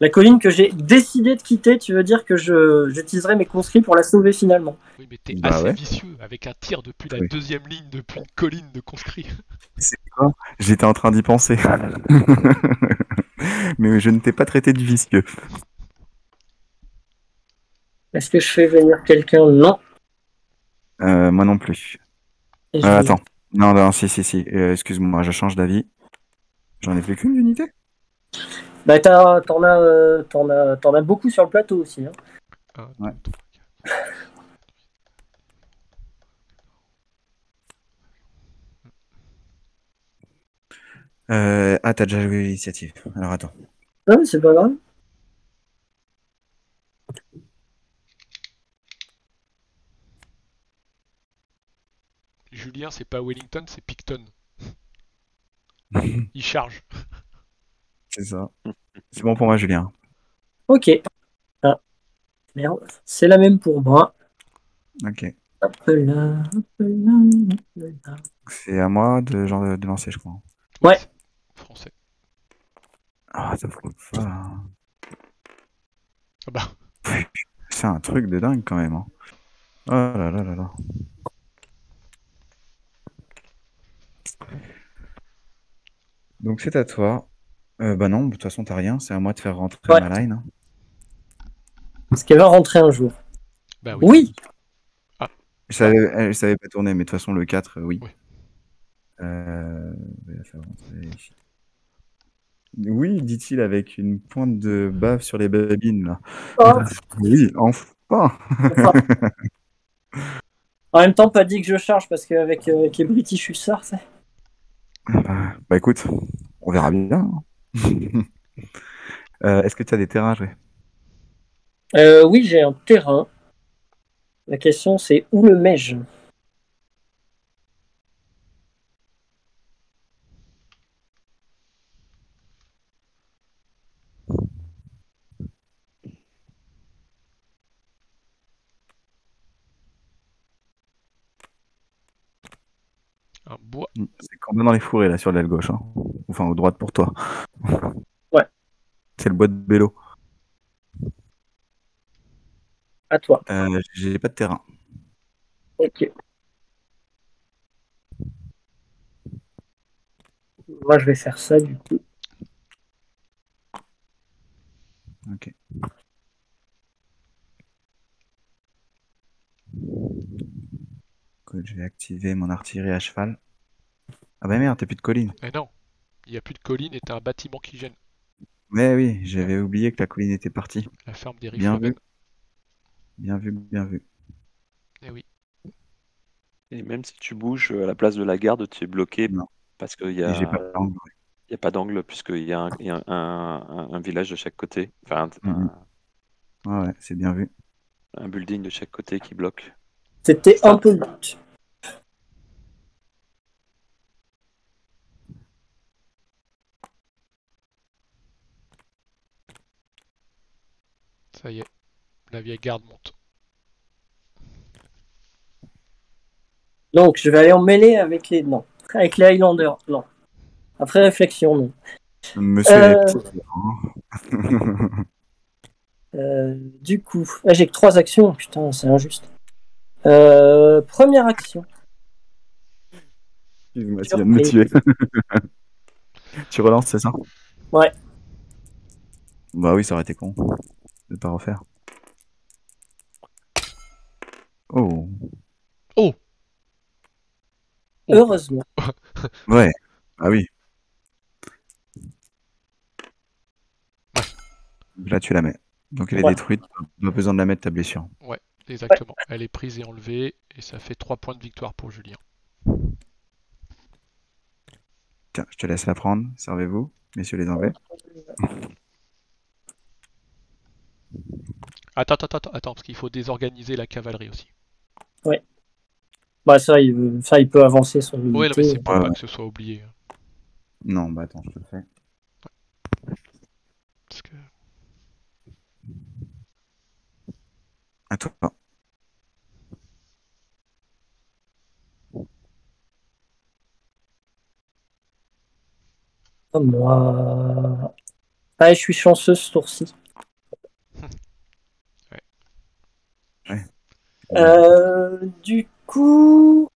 La colline que j'ai décidé de quitter, tu veux dire que j'utiliserai mes conscrits pour la sauver finalement. Oui, mais t'es Bah assez ouais. vicieux avec un tir depuis la Oui. deuxième ligne, depuis une colline de conscrits. C'est quoi? J'étais en train d'y penser. Mais je ne t'ai pas traité de vicieux. Est-ce que je fais venir quelqu'un? Non. Moi non plus. Et je vais- Attends. Non, si. Excuse-moi, je change d'avis. J'en ai fait qu'une d'unité? Bah, t'en as beaucoup sur le plateau aussi. Hein. 1, 2, Ouais. 3, 4. T'as déjà joué l'initiative. Alors attends. Non, mais c'est pas grave. Julien, c'est pas Wellington, c'est Picton. Il charge. C'est ça. C'est bon pour moi, Julien. Ok. Ah, merde. C'est la même pour moi. Ok. Hop là, hop là, hop là. C'est à moi de lancer, je crois. Ouais. Français. Ah, ça faut pas. Ah bah, C'est un truc de dingue quand même. Hein. Oh là là là là. Donc c'est à toi. Bah non, de toute façon t'as rien. C'est à moi de faire rentrer Ouais. ma line. Hein. Parce qu'elle va rentrer un jour. bah oui. Oui. Je savais pas tourner, mais de toute façon le 4, oui. Oui. Je vais la faire rentrer ici. Oui, dit-il avec une pointe de bave sur les babines là. Oh. Oui, enfin. En même temps, pas dit que je charge parce qu'avec avec les British Hussards, ça. Bah écoute, on verra bien. Hein. Est-ce que tu as des terrains à jouer? Oui, j'ai un terrain. La question, c'est où le mets-je? Un bois. C'est quand même dans les fourrés là sur l'aile gauche. Hein. Enfin, aux droite pour toi. Ouais. C'est le bois de vélo. À toi. J'ai pas de terrain. Ok. Moi, je vais faire ça du coup. Ok. Écoute, je vais activer mon artillerie à cheval. Ah bah merde, t'as plus de colline. Eh non, il n'y a plus de colline et t'as un bâtiment qui gêne. Mais oui, j'avais oublié que la colline était partie. La ferme des Bien Riflemen. vu, bien vu, bien vu. Eh oui. Et même si tu bouges à la place de la garde, tu es bloqué Non, parce qu'il et j'ai pas d'angle. y a pas d'angle, puisqu'il y a, il y a un village de chaque côté, enfin Mhm. Ouais, ouais, c'est bien vu. un building de chaque côté qui bloque. C'était un peu le but. Ça y est, la vieille garde monte. Donc, je vais aller en mêlée avec les... Non. Avec les Highlanders. Non. Après réflexion, non. Monsieur les Euh, petits. Hein. du coup, j'ai que 3 actions. Putain, c'est injuste. Première action. Excuse-moi, tu viens de me tuer. Tu relances, c'est ça? Ouais. Bah oui, ça aurait été con de pas refaire. Oh, Oh! Oh. Heureusement. ouais. Ah oui. Là, tu la mets. Donc elle est Ouais. détruite. Pas besoin de la mettre, ta blessure. Ouais, exactement. Elle est prise et enlevée et ça fait 3 points de victoire pour Julien. Tiens, je te laisse la prendre. Servez-vous, messieurs les Anglais. Attends, parce qu'il faut désorganiser la cavalerie aussi. Ouais. Bah, ça, il peut avancer son Ouais, non, mais unité. c'est pour Ouais, pas ouais. que ce soit oublié. Non, bah attends, je te le fais. Parce que... À toi. Moi. Ah, je suis chanceux ce tour-ci. ouais. Ouais. Du coup.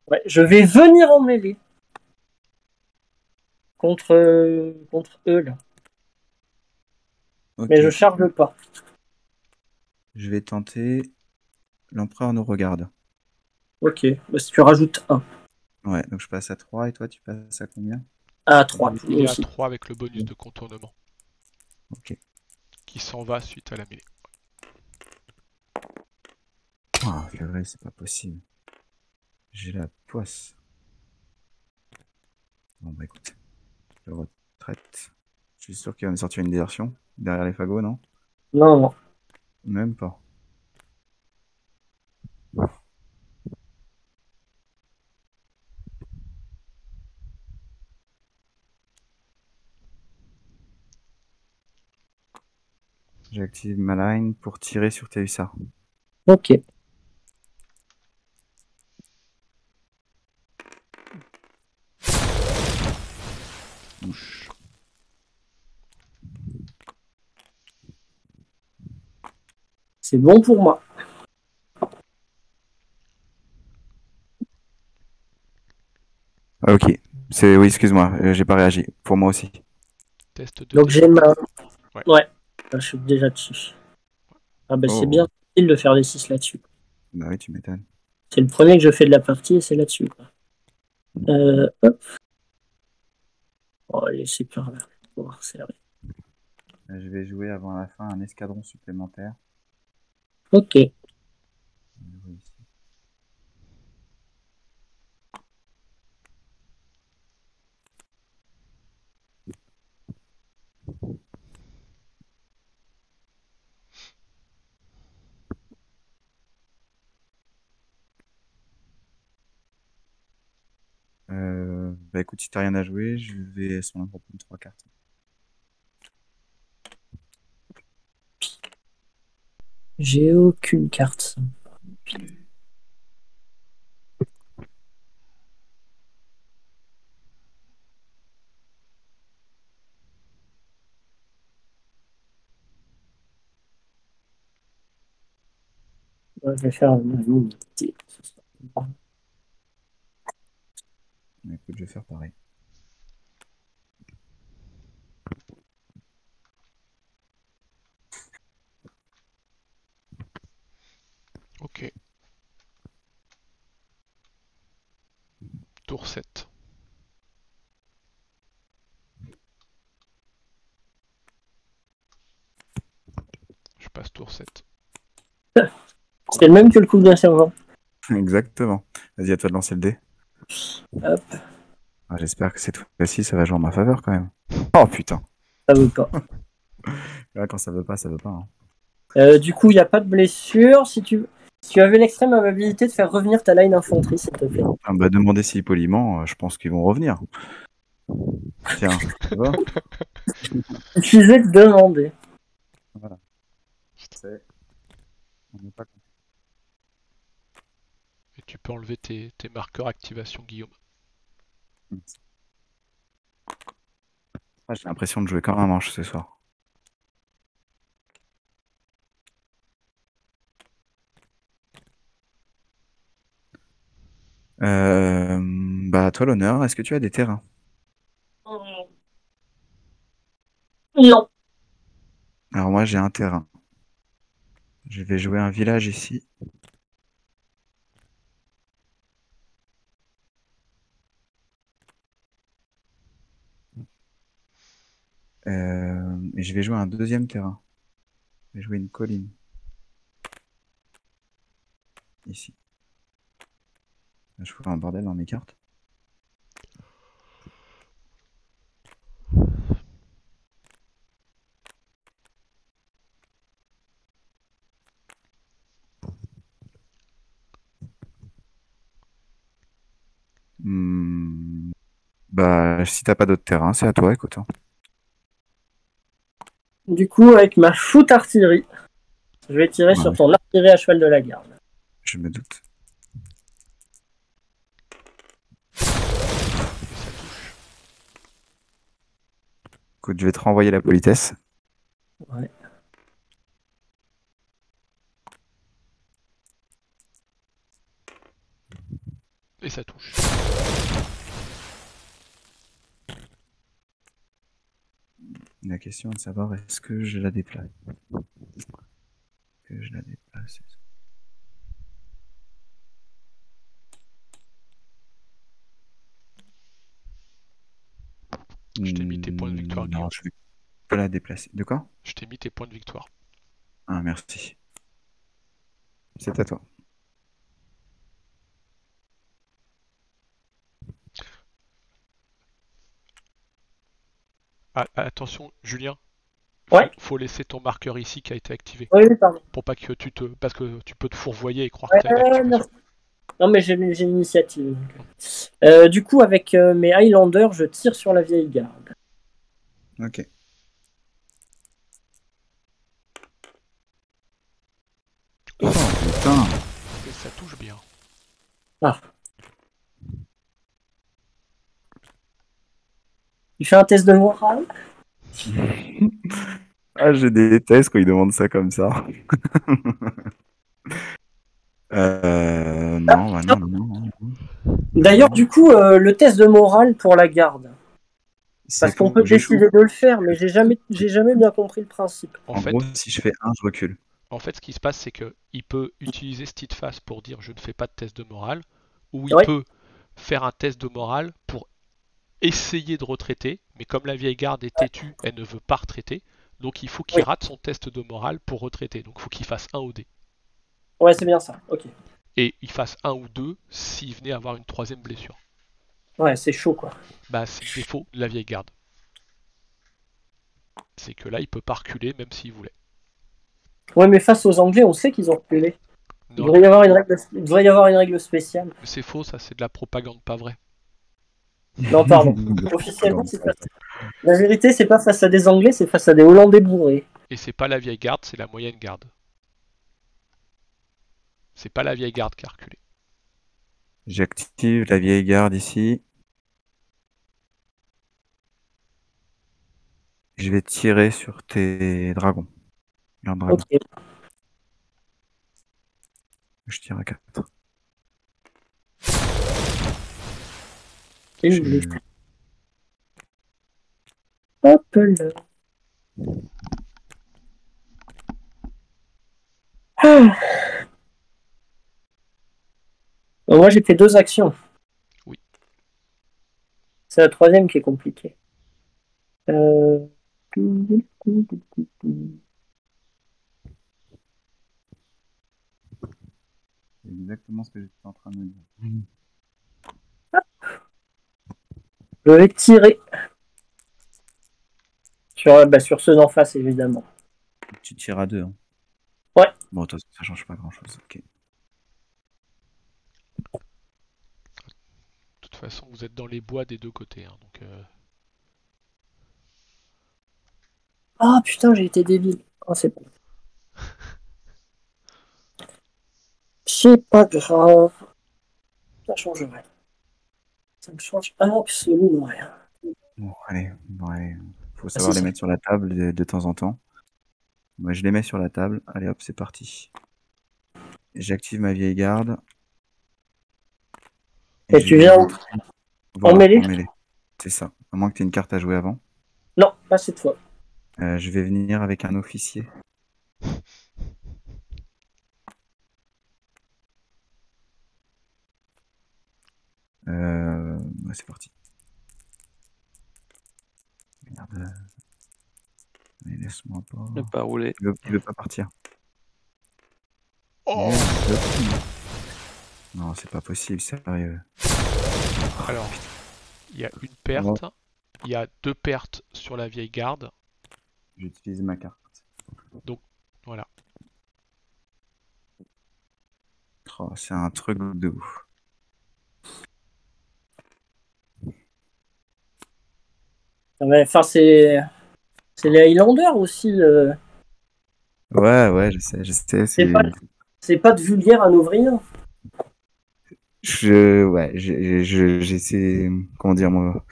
Ouais, je vais venir en mêlée contre eux, là. Ok. Mais je charge pas. Je vais tenter. L'empereur nous regarde. Ok. Bah, si tu rajoutes 1. Ouais, donc je passe à 3 et toi tu passes à combien? À 3, Il moi est à aussi. 3 avec le bonus de contournement Ok. qui s'en va suite à la mêlée. Ah, purée, c'est pas possible. J'ai la poisse. Bon, bah écoute, je retraite. Je suis sûr qu'il va me sortir une désertion derrière les fagots, non? Non, non. Même pas. J'active ma line pour tirer sur tes hussards. Ok. Touche. C'est bon pour moi. Ah, ok. C'est oui, excuse-moi, j'ai pas réagi. Pour moi aussi. Test de Donc j'ai défense. ma. Ouais. Ouais. Là, je suis déjà dessus. Ah bah c'est Oh, bien facile de faire des 6 là-dessus. bah oui, tu m'étonnes. C'est le premier que je fais de la partie et c'est là-dessus. Hop. Oh, allez, c'est par là. On va resserrer. Je vais jouer avant la fin un escadron supplémentaire. Ok. Oui, ici. Bah écoute, si t'as rien à jouer, je vais sur un reprendre 3 cartes. J'ai aucune carte. Ouais, je vais faire une unité. Mais écoute, je vais faire pareil. Ok. passe tour 7. C'est le même que le coup d'un servant. Exactement. Vas-y, à toi de lancer le dé. Hop, Ah, j'espère que cette fois-ci, ça va jouer en ma faveur quand même. Oh putain. ça veut pas. Là, quand ça veut pas, ça veut pas. Hein. Du coup, il n'y a pas de blessure. Si tu avais l'extrême amabilité de faire revenir ta line infanterie, s'il te plaît. Ah, bah, demander si poliment, je pense qu'ils vont revenir. Tiens, ça va. Il suffisait de demander. Voilà. C'est... On n'est pas... Et tu peux enlever tes marqueurs activation, Guillaume. Ah, j'ai l'impression de jouer comme un manche ce soir. Bah, à toi l'honneur, est-ce que tu as des terrains? Non. Alors moi j'ai un terrain. Je vais jouer un village ici. Et je vais jouer un deuxième terrain. Je vais jouer une colline. Ici. Je fous un bordel dans mes cartes. Bah, si t'as pas d'autres terrains, c'est à toi, écoute. Hein. Du coup, avec ma shoot artillerie, je vais tirer Ouais, sur ton artillerie à cheval de la garde. je me doute. Et ça touche. Écoute, je vais te renvoyer la politesse. Ouais. Et ça touche. La question est de savoir est-ce que je la déplace. Que je la déplace. Je t'ai mis tes points de victoire, Guillaume. Non, je vais pas la déplacer. De quoi? Je t'ai mis tes points de victoire. Ah, merci. C'est à toi. Ah, attention, Julien. Ouais. Faut laisser ton marqueur ici qui a été activé. Oui, pardon. Pour pas que parce que tu peux te fourvoyer et croire Ouais, que t'as une activation. merci. Non, mais j'ai l'initiative. Du coup, avec mes Highlanders, je tire sur la vieille garde. Ok. Oh putain. Et ça touche bien. Ah. Il fait un test de morale. Ah, je déteste quand ils demandent ça comme ça. Non, bah non, non, non. D'ailleurs, du coup, le test de morale pour la garde. Parce qu'on peut décider de le faire, mais j'ai jamais bien compris le principe. En gros, si je fais 1, je recule. En fait, ce qui se passe, c'est qu'il peut utiliser Steadfast pour dire je ne fais pas de test de morale, ou il peut faire un test de morale pour essayer de retraiter, mais comme la vieille garde est têtue, elle ne veut pas retraiter, donc il faut qu'il rate son test de morale pour retraiter. Donc il faut qu'il fasse 1 ou dé. Ouais, c'est bien ça, ok. Et il fasse 1 ou 2 s'il venait avoir une troisième blessure. Ouais, c'est chaud quoi. Bah, c'est le défaut de la vieille garde. C'est que là, il peut pas reculer même s'il voulait. Ouais, mais face aux Anglais, on sait qu'ils ont reculé. Il devrait y avoir une règle spéciale. Mais c'est faux, ça, c'est de la propagande pas vraie. Non, pardon. Officiellement, c'est pas ça. La vérité, c'est pas face à des Anglais, c'est face à des Hollandais bourrés. Et c'est pas la vieille garde, c'est la moyenne garde. C'est pas la vieille garde qui a reculé. J'active la vieille garde ici. Je vais tirer sur tes dragons. Dragon. Ok. Je tire à 4. Hop là. Ah. Bon, moi, j'ai fait 2 actions. Oui. C'est la troisième qui est compliquée. C'est exactement ce que j'étais en train de me dire. Je vais tirer sur ceux d'en face, évidemment. Tu tires à 2. Hein. Ouais. Bon, de toute façon, ça change pas grand-chose. Ok. De toute façon, vous êtes dans les bois des deux côtés. Hein, donc, Ah putain, j'ai été débile. Oh, c'est bon. C'est pas grave. Ça change rien. Ça ne change absolument rien. Bon, allez. Faut Ah, savoir c'est les ça. mettre sur la table de temps en temps. Moi, je les mets sur la table. Allez, hop, c'est parti. J'active ma vieille garde. Et je tu vais viens rentrer. en Voilà, mêlée? en mêlée. C'est ça. À moins que tu aies une carte à jouer avant. Non, pas cette fois. Je vais venir avec un officier. Ouais, c'est parti. Merde. Allez, laisse-moi pas. Ne pas rouler. Il veut pas partir. Oh Non, c'est pas possible, sérieux. Alors, il y a une perte. Il y a 2 pertes sur la vieille garde. J'utilise ma carte. Donc, voilà. Oh, c'est un truc de ouf. Enfin, c'est les Highlanders aussi. Ouais, je sais. C'est pas de vulgaire à ouvrir. J'essaie. Comment dire, moi.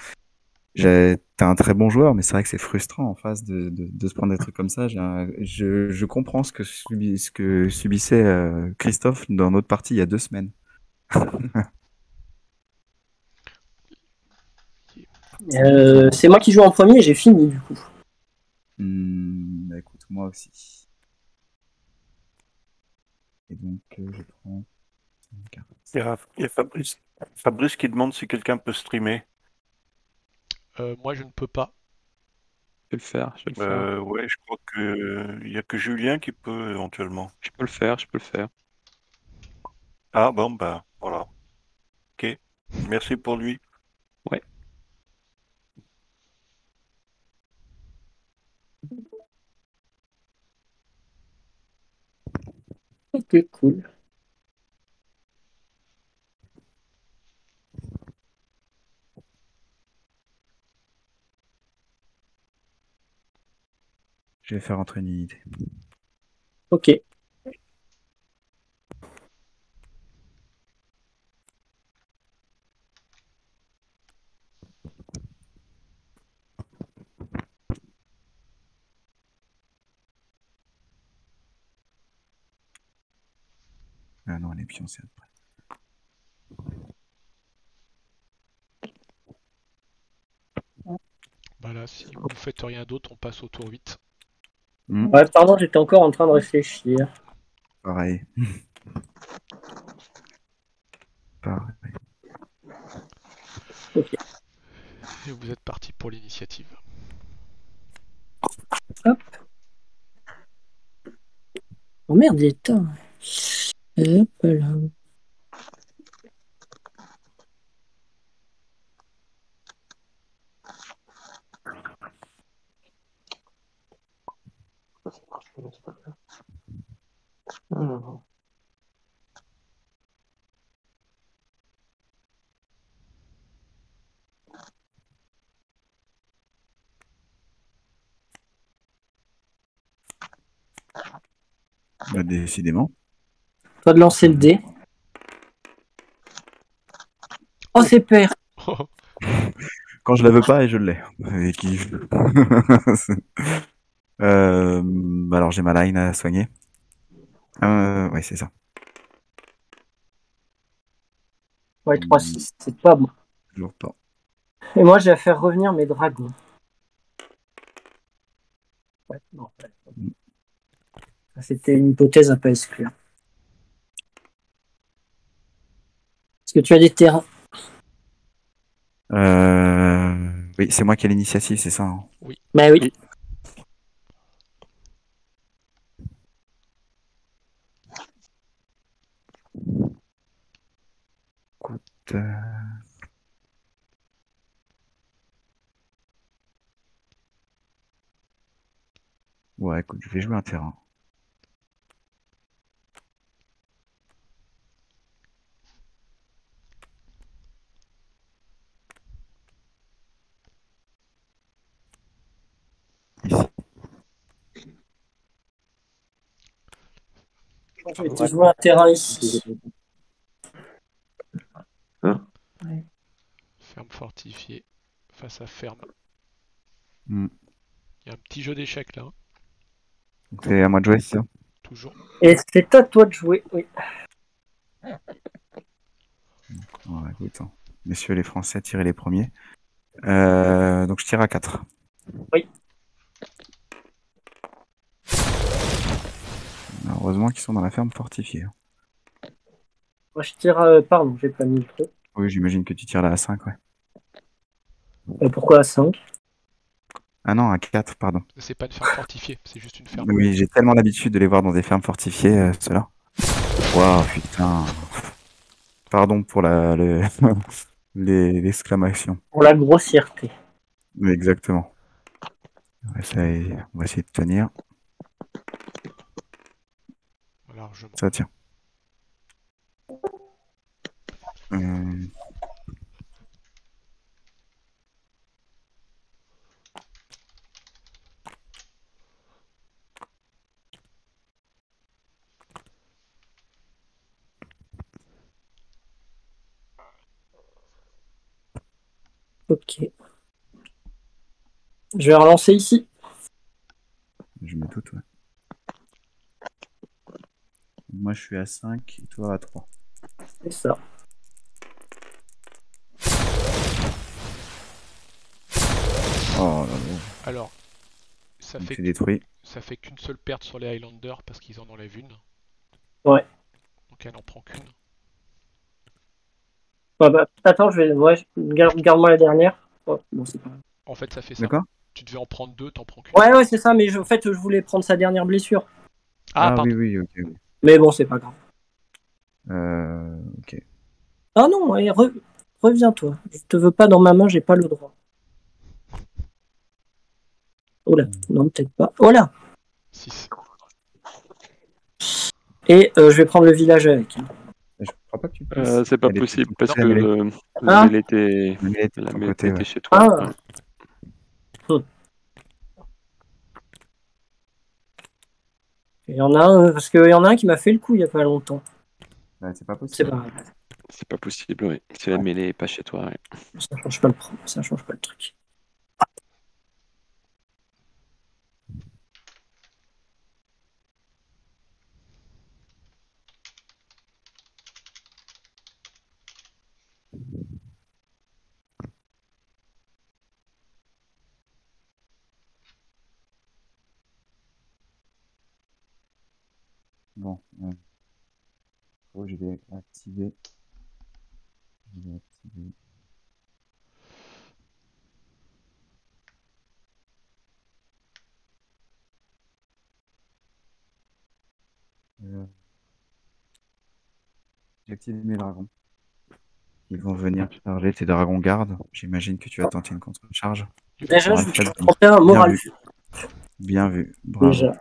T'es un très bon joueur, mais c'est vrai que c'est frustrant en face de se prendre des trucs comme ça. Je comprends ce que subissait Christophe dans notre partie il y a 2 semaines. C'est moi qui joue en premier et j'ai fini du coup. Bah écoute, moi aussi. Et donc, je prends une carte. Il y a Fabrice qui demande si quelqu'un peut streamer. Moi, je ne peux pas. Je peux le faire. Je peux le faire. Ouais, je crois qu'il n'y a que Julien qui peut éventuellement. Je peux le faire. Je peux le faire. Ah bon, bah voilà. Ok. Merci pour lui. Ouais. Ok, cool. Je vais faire entrer une unité. Ok. Ah non, les pions, c'est après. Bah là, si vous faites rien d'autre, on passe au tour 8. Ouais, pardon, j'étais encore en train de réfléchir. Pareil. Pareil. Ok. Et vous êtes parti pour l'initiative. Hop. Oh merde, il est temps. Hop là. Bah, décidément. Toi de lancer le dé. Oh, c'est père. Quand je la veux pas et je l'ai. Et qui... alors j'ai ma line à soigner. Ouais, c'est ça. Ouais, 3-6, c'est pas bon. Toujours pas. Et moi, j'ai à faire revenir mes dragons. Ouais, non. C'était une hypothèse à pas exclure. Est-ce que tu as des terrains? Oui, c'est moi qui ai l'initiative, c'est ça. Hein. Oui. Bah oui. Ouais, écoute, je vais jouer un terrain. Ici. Je vais te jouer un terrain ici. Ferme fortifiée face à ferme. Hmm. Il y a un petit jeu d'échecs là, hein, Donc, c'est à moi de jouer, c'est ça? toujours. Et c'est à toi de jouer, oui. Ouais, écoute, hein. Messieurs les Français, tirez les premiers. Donc je tire à 4. Oui. Heureusement qu'ils sont dans la ferme fortifiée. Moi, je tire. Pardon, j'ai pas mis le truc. Oui, j'imagine que tu tires là à 5, ouais. Pourquoi à 5? Ah non, à 4, pardon. C'est pas une ferme fortifiée, c'est juste une ferme. Oui, j'ai tellement l'habitude de les voir dans des fermes fortifiées, ceux-là. Waouh, putain. Pardon pour l'exclamation. Pour la grossièreté. Oui, exactement. On va essayer de tenir. Largement. Ça tient. Ok. Je vais relancer ici. Je me doute, ouais. Moi, je suis à 5 et toi à 3. C'est ça. Oh là là. Alors, ça Donc, fait c'est détruit. ça fait qu'une seule perte sur les Highlanders parce qu'ils en enlèvent une. Ouais. Donc elle n'en prend qu'une. Ouais, bah, attends, garde-moi la dernière. Oh, bon, c'est pas grave. En fait, ça fait ça. D'accord. Tu devais en prendre deux, t'en prends qu'une. Ouais, c'est ça, mais en fait, je voulais prendre sa dernière blessure. Ah, Ah oui, pardon. oui, ok. Mais bon, c'est pas grave. Ok. Ah non, ouais, reviens-toi. Je te veux pas dans ma main, j'ai pas le droit. Oh là, non, peut-être pas. Oh là. 6. Et je vais prendre le village avec. Je crois pas que tu puisses. C'est pas Elle est de possible ton parce côté, que la mêlée. la Ah. mêlée était, La mêlée est de la ton mêlée côté, était ouais. chez toi. Ah. Ouais. Il y en a un, parce qu'il y en a un qui m'a fait le coup il y a pas longtemps. Ouais, c'est pas C'est possible. pas grave. C'est pas possible, oui. Si la mêlée est pas chez toi, ouais. Ça change pas le truc. Bon. Je vais activer. J'active mes dragons. Ils vont venir charger tes dragons gardes. J'imagine que tu as tenté une contre-charge. Déjà, je vais Alfred, tenter un moral. Bien vu. Bravo. Déjà.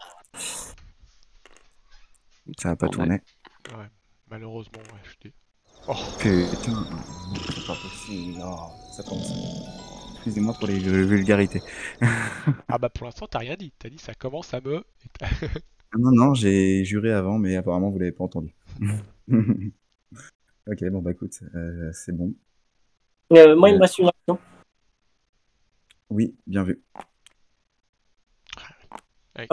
Ça n'a pas tourné. Ouais, malheureusement, ouais, je dis. Oh, Putain, c'est pas possible. Oh, ça commence. Excusez-moi pour les vulgarités. ah bah pour l'instant, t'as rien dit. T'as dit ça commence à me. Non, non, j'ai juré avant, mais apparemment vous l'avez pas entendu. Ok, bon bah écoute, c'est bon. Moi, il me reste une action. Oui, bien vu. Ouais.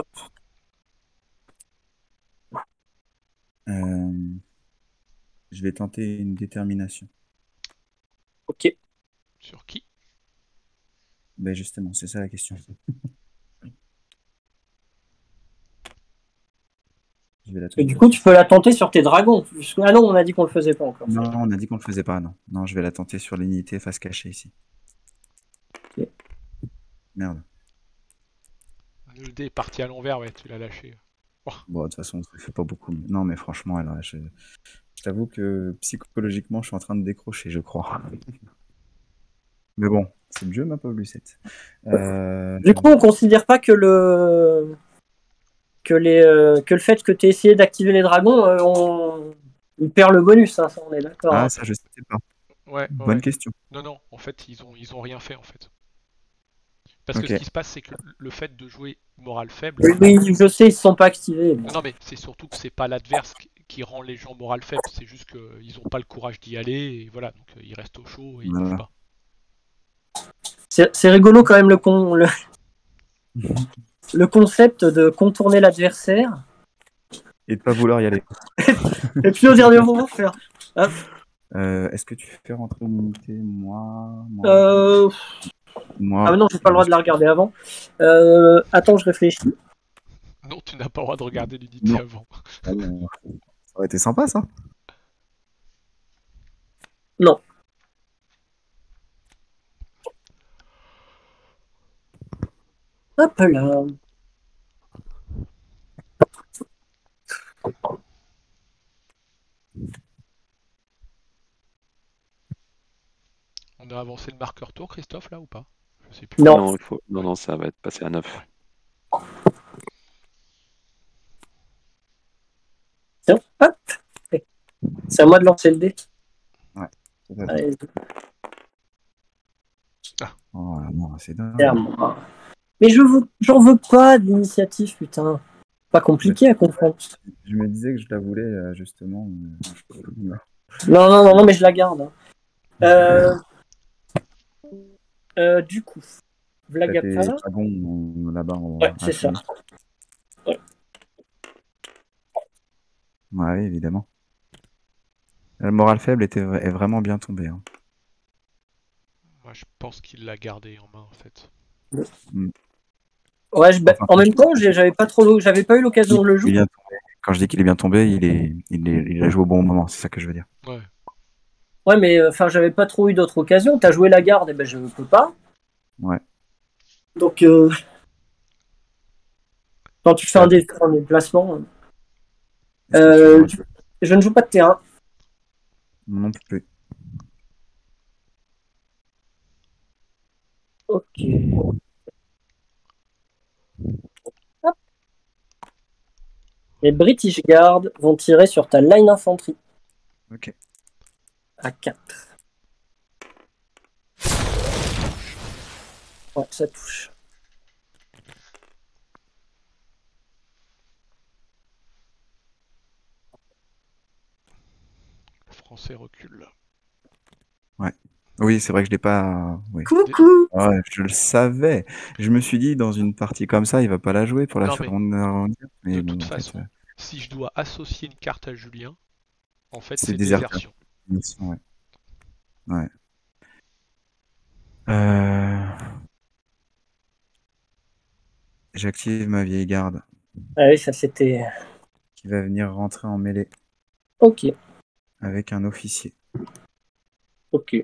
Je vais tenter une détermination. Ok. Sur qui? Ben justement, c'est ça la question. Je vais la Et tenter. du coup, tu peux la tenter sur tes dragons. Ah non, on a dit qu'on le faisait pas encore. Non, on a dit qu'on le faisait pas, non. Non, je vais la tenter sur l'unité face cachée ici. Ok. Merde. Le dé est parti à l'envers, ouais, tu l'as lâché. Oh. Bon, de toute façon, ça fait pas beaucoup. Non, mais franchement, alors, je Je t'avoue que psychologiquement, je suis en train de décrocher, je crois. Mais bon, c'est le jeu, ma pauvre Lucette. Du coup, on considère pas que que le fait que tu aies essayé d'activer les dragons, il perd le bonus, hein, ça on est d'accord. Ah, Hein. ça, je sais pas. Ouais, Bonne ouais. question. Non, en fait, ils ont rien fait, en fait. Parce que Ok. ce qui se passe, c'est que le fait de jouer morale faible... Oui, je sais, ils se sont pas activés. Mais... Non, mais c'est surtout que c'est pas l'adverse qui rend les gens morale faibles, c'est juste qu'ils ont pas le courage d'y aller, et voilà, donc ils restent au chaud et ils bougent Voilà. pas. C'est rigolo quand même le concept de contourner l'adversaire. Et de pas vouloir y aller. Et puis au dernier moment, faire. Hop. Est-ce que tu fais rentrer une unité, moi, Ah mais non, j'ai pas le droit de la je- regarder avant. Attends, je réfléchis. Non, tu n'as pas le droit de regarder l'unité Non. avant. Ah bon, ça aurait été sympa, ça. Non. Hop là. On a avancé le marqueur tour, Christophe, là, ou pas? Je sais plus. Non. Non, ça va être passé à 9. Tiens, hop. C'est à moi de lancer le dé. Ouais. tout à fait. Allez, Oh, non, c'est dingue. c'est à moi. Mais j'en veux pas d'initiative, putain. Pas compliqué à comprendre. Je me disais que je la voulais, justement. Non, mais je la garde. Hein. Du coup, T'as tes Vlagapa. dragons là-bas. Ouais, c'est ça. Ouais. Ouais, évidemment. Le moral faible est vraiment bien tombé. Hein. Moi, je pense qu'il l'a gardé en main, en fait. Ouais, Enfin, en même temps, j'avais pas eu l'occasion de le il est jouer. bien tombé. Quand je dis qu'il est bien tombé, il a joué au bon moment. C'est ça que je veux dire. Ouais. Ouais, mais enfin, j'avais pas trop eu d'autres occasions. T'as joué la garde, et ben je ne peux pas. Ouais. Donc, quand tu fais un déplacement, je ne joue pas de terrain. Non plus. Ok. Hop. Les British Guards vont tirer sur ta line infanterie. Ok. À 4. Ouais, ça touche. Le français recule. Ouais. Oui, c'est vrai que je l'ai pas. Oui. Coucou. Ouais, je le savais. Je me suis dit, dans une partie comme ça, il va pas la jouer pour la Non, faire mais rebondir. Mais de bon, toute en fait, façon, si je dois associer une carte à Julien, en fait, c'est c'est déserteur. désertion. Ouais. Ouais. Euh, J'active ma vieille garde Ah oui, ça c'était. qui va venir rentrer en mêlée Ok, avec un officier. ok.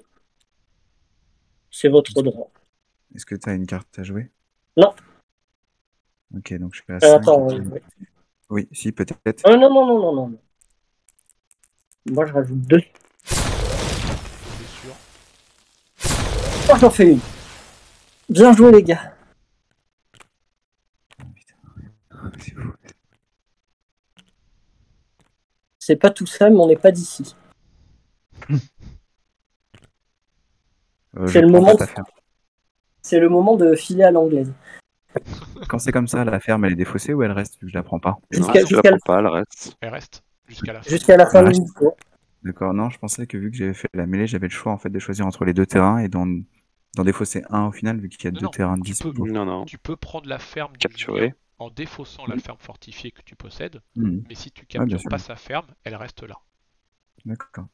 C'est votre droit. Est-ce que tu as une carte à jouer? Non. Ok, donc je suis à 5. Attends, oui. Oui, si, peut-être. Non. Moi, je rajoute 2. C'est sûr. Oh, j'en fais une. Bien joué, les gars. C'est fou. C'est pas tout ça, mais on n'est pas d'ici. Je C'est le prends moment. pas ta ferme. C'est le moment de filer à l'anglaise. Quand c'est comme ça, la ferme, elle est défaussée ou elle reste vu que je la prends pas? Non, Jusqu'à si tu la prends pas, elle reste. Elle reste jusqu'à la fin. jusqu'à la fin Ouais. de l'histoire. D'accord, non, je pensais que vu que j'avais fait la mêlée, j'avais le choix en fait de choisir entre les deux terrains et d'en défausser un au final, vu qu'il y a deux Non, terrains de tu peux, dispo. Non. tu peux prendre la ferme de Capturer. Julien en défaussant la ferme fortifiée que tu possèdes, Mhm. mais si tu Ouais, bien captures sûr. pas sa ferme, elle reste là. D'accord.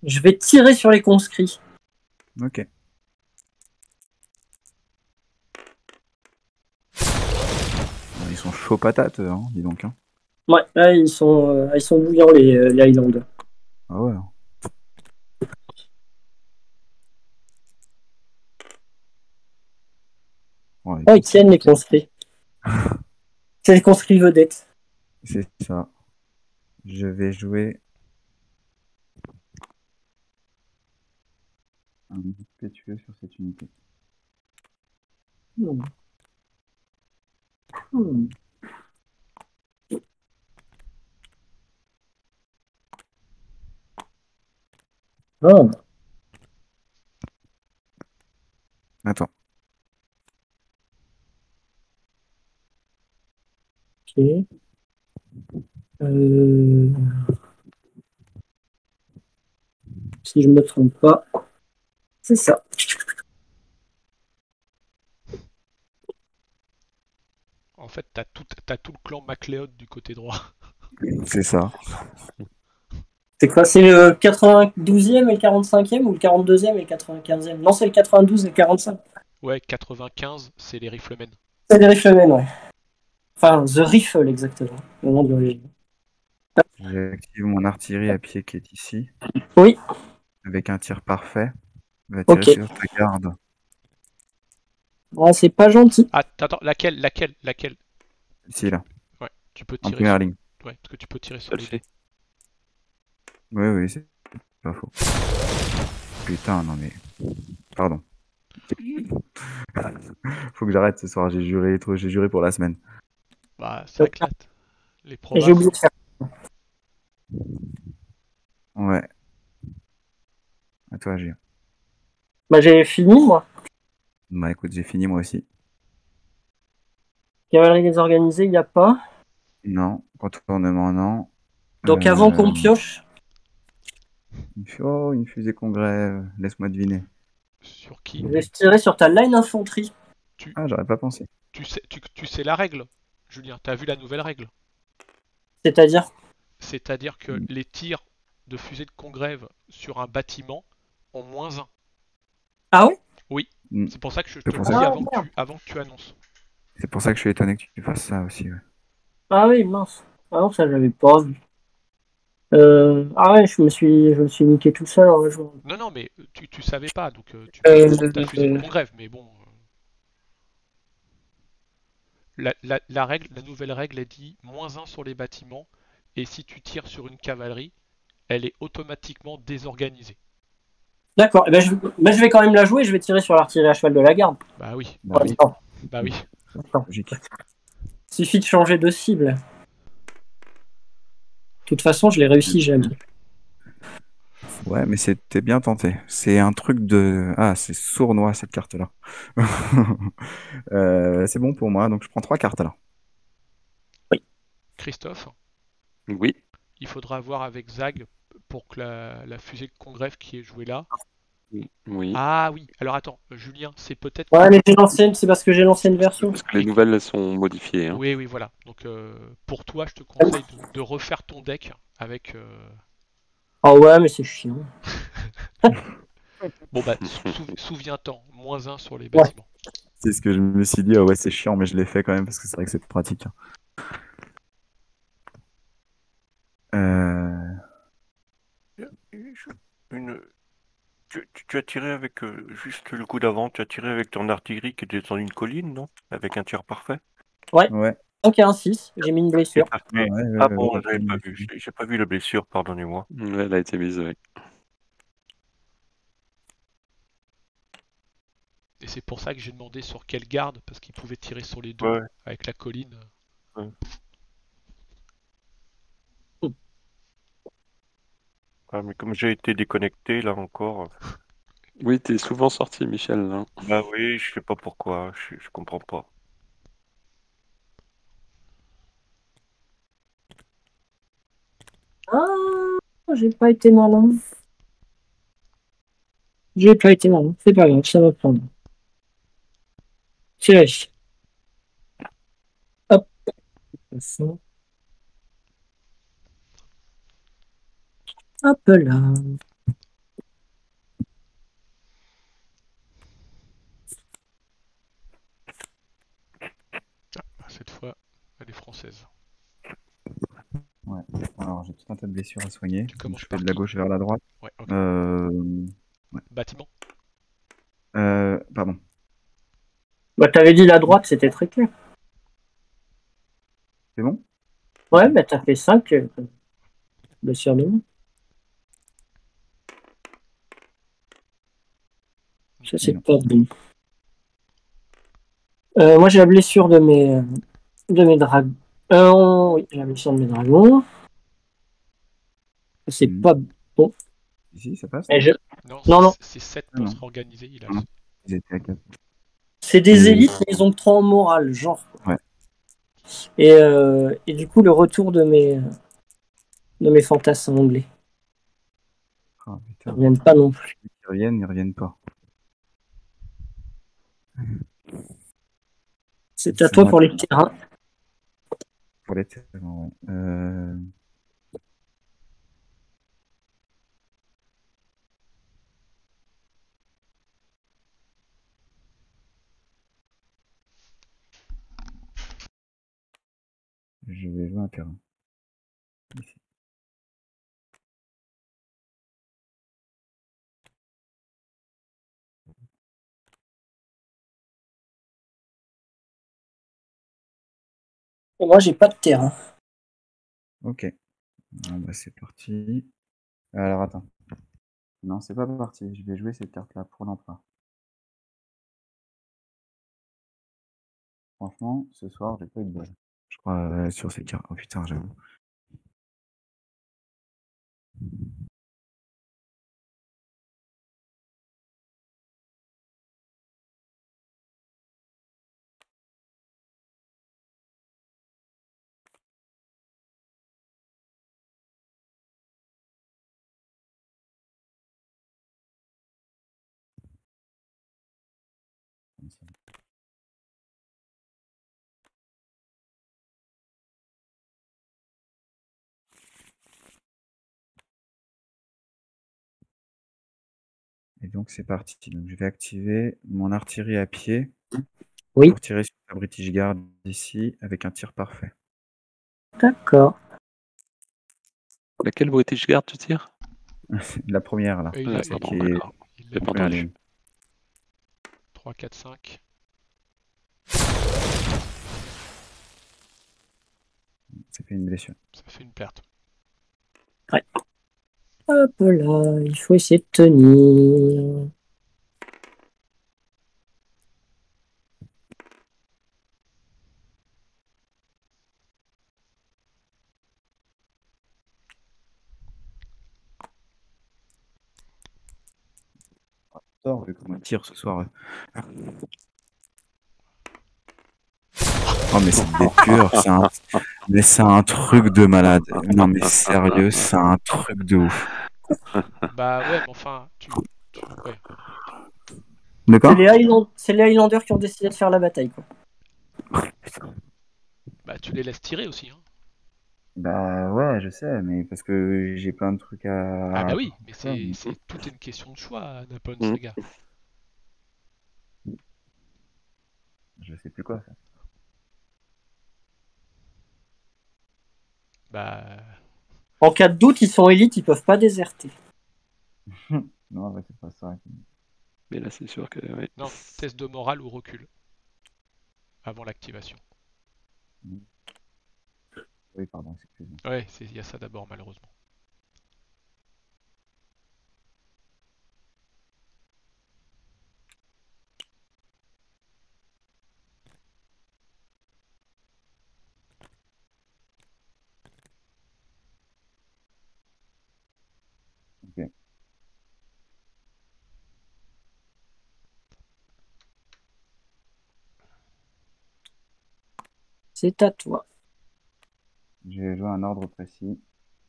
Je vais tirer sur les conscrits. Ok. Ils sont chauds patates, hein, dis donc. Hein. Ouais, là, ils sont bouillants, les Highlanders. Ah ouais. Ouais, Oh, ils tiennent les conscrits. C'est les conscrits vedettes. c'est ça. Je vais jouer un impétueux sur cette unité. Hmm. Hmm. Oh, Attends. ok. Euh, Si je me trompe pas, c'est ça. En fait, t'as tout le clan MacLeod du côté droit. C'est ça. C'est quoi? C'est le 92e et le 45e ou le 42e et le 95e? Non, c'est le 92 et le 45. Ouais, 95, c'est les riflemen. C'est les Riflemen, ouais. Enfin, The Rifle, exactement. Le nom de l'origine. J'active mon artillerie à pied qui est ici. Oui, Avec un tir parfait. Il va tirer ok. sur ta garde. Ah, c'est pas gentil. Ah, attends, laquelle? Ici, là. Ouais, tu peux En tirer première sur... ligne. Ouais, parce que tu peux tirer sur les deux. Celle-ci. Oui, oui, c'est pas faux. Putain, non mais... Pardon. Faut que j'arrête ce soir, j'ai juré pour la semaine. Bah, ça éclate. Les Et probas j'ai oublié de faire. Ouais. À toi, Gilles. Bah, j'ai fini, moi. Bah écoute, j'ai fini moi aussi. Cavalerie désorganisée, il n'y a pas. Non, retournement, non. Donc, avant qu'on pioche, Oh, une fusée congrès, laisse-moi deviner. sur qui? je vais tirer sur ta line infanterie. Tu, Ah, j'aurais pas pensé. tu sais la règle, Julien. T'as vu la nouvelle règle? C'est-à-dire. C'est-à-dire que les tirs de fusée de congrève sur un bâtiment ont -1. Ah oui? Oui, Mm. c'est pour ça que je C'est te le pour dis ça Ah, avant que tu annonces. C'est pour ça que je suis étonné que tu fasses ça aussi. Ouais. ah oui, mince. Ah non, ça, j'avais pas vu. Ah ouais, je me suis niqué tout seul en jouant. Non, non, mais tu savais pas, donc tu peux prendre ta fusée de congrève, mais bon. La nouvelle règle, elle dit -1 sur les bâtiments, et si tu tires sur une cavalerie, elle est automatiquement désorganisée. D'accord, eh ben, je vais quand même la jouer, je vais tirer sur l'artillerie à cheval de la garde. Bah oui, Bah oui, Attends, bah oui. attends. logique. Suffit de changer de cible. De toute façon, je l'ai réussi jamais. Ouais, mais c'était bien tenté. C'est un truc de... Ah, c'est sournois cette carte-là. C'est bon pour moi, donc je prends 3 cartes là. Christophe, Oui. il faudra voir avec Zag pour que la fusée de congrève qui est jouée là. Oui. Ah oui, alors attends, Julien, c'est peut-être Ouais, que... mais j'ai l'ancienne, c'est parce que j'ai l'ancienne version. Parce que les nouvelles elles sont modifiées. Hein. Oui, oui, voilà. Donc pour toi, je te conseille de refaire ton deck avec... Ah ouais, mais c'est chiant. Bon bah, souviens-t'en, -1 sur les Ouais. bâtiments. C'est ce que je me suis dit, ah ouais, c'est chiant, mais je l'ai fait quand même parce que c'est vrai que c'est pratique. Euh... Une... Tu as tiré avec juste le coup d'avant, tu as tiré avec ton artillerie qui était dans une colline, non? Avec un tir parfait? Ouais, Ouais. 5 et un 6, j'ai mis une blessure. Ah, Ouais, ah ouais, bon, ouais, j'avais pas ouais. vu. J'ai pas vu la blessure, pardonnez-moi. Ouais, elle a été mise, oui. Et c'est pour ça que j'ai demandé sur quelle garde, parce qu'il pouvait tirer sur les deux, Ouais. avec la colline. Ah, mais comme j'ai été déconnecté là encore. Oui, t'es souvent sorti, Michel. Hein. Bah oui, je sais pas pourquoi, je comprends pas. Ah, j'ai pas été malin. J'ai pas été malin. C'est pas grave, ça va prendre. Tiens, hop. Hop là. Ah, cette fois, elle est française. Ouais. Alors, j'ai tout un tas de blessures à soigner. Tu commences Je par fais de la qui? gauche vers la droite. Ouais, ok. Ouais. Bâtiment. Pardon. Bah, t'avais dit la droite, c'était très clair. C'est bon? Ouais, bah t'as fait 5 blessures de main. Ça, c'est Non. pas bon. Moi, j'ai la blessure de mes dragons. Oui, j'ai la blessure de mes dragons. Ça, c'est Mhm. pas bon. Ici, ça passe? Et je- Non, Non, non. c'est 7 Ah, pour non. se réorganiser. Il a... Non. Ils étaient à 4. C'est des élites, mais ils ont 3 en morale, genre. Ouais. Et du coup, le retour de mes fantassins anglais. Oh, Ils putain. reviennent pas non plus. Ils reviennent pas. C'est à toi pour les terrains. Pour les terrains, ouais. Je vais jouer un terrain. Ici. Et moi, j'ai pas de terrain. Ok. Bon, bah, c'est parti. Alors, attends. Non, c'est pas parti. Je vais jouer cette carte-là pour l'emprunt. Franchement, ce soir, j'ai pas eu de bol. Je crois sur ces cartes. Oh putain, j'avoue. Comme ça. Et donc, c'est parti. Donc, je vais activer mon artillerie à pied Oui, pour tirer sur la British Guard ici avec un tir parfait. d'accord. Laquelle British Guard tu tires? La première, là. Et Ah, Celle pardon, qui est d'accord. il J'ai l'a pas première entendu. ligne. 3, 4, 5. Ça fait une blessure. Ça fait une perte. Hop là, il faut essayer de tenir. Tort, vu qu'on tire ce soir. Oh, mais c'est des tueurs, mais c'est un truc de malade. Non, mais sérieux, c'est un truc de ouf. Bah ouais, mais enfin, ouais. D'accord? C'est les Highlanders qui ont décidé de faire la bataille, quoi. Bah tu les laisses tirer aussi. Hein. Bah ouais, je sais, mais parce que j'ai plein de trucs Ah bah à... oui, mais c'est tout une question de choix, Napoleon Saga. Je sais plus quoi faire. Bah En cas de doute, ils sont élites, ils peuvent pas déserter. Non, bah, c'est pas ça. Mais là, c'est sûr que. Ouais. non, test de morale ou recul avant l'activation. Oui, pardon, excuse-moi. Ouais, il y a ça d'abord malheureusement. Ok. C'est à toi. Je vais jouer un ordre précis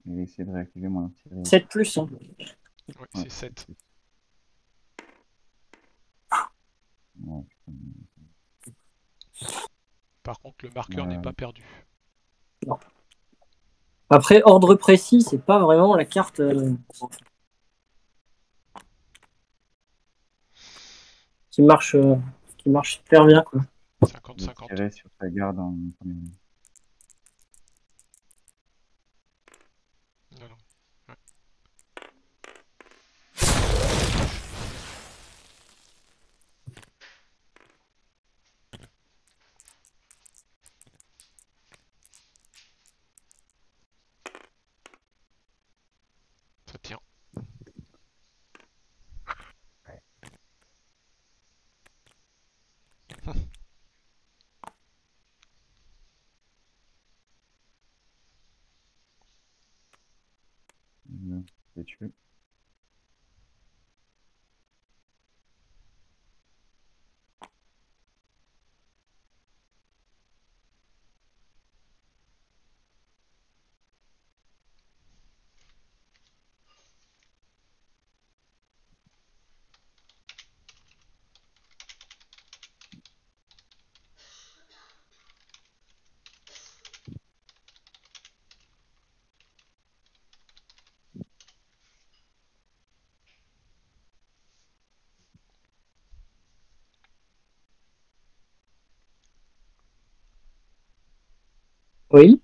et essayer de réactiver mon artillerie. 7 plus, hein. Ouais, Ouais. c'est 7. Ouais, putain. Par contre, le marqueur n'est pas perdu. Après, ordre précis, c'est pas vraiment la carte qui marche super bien, quoi. Je vais 50-50. tirer sur sa garde en première ligne. Je l'ai tué. Oui.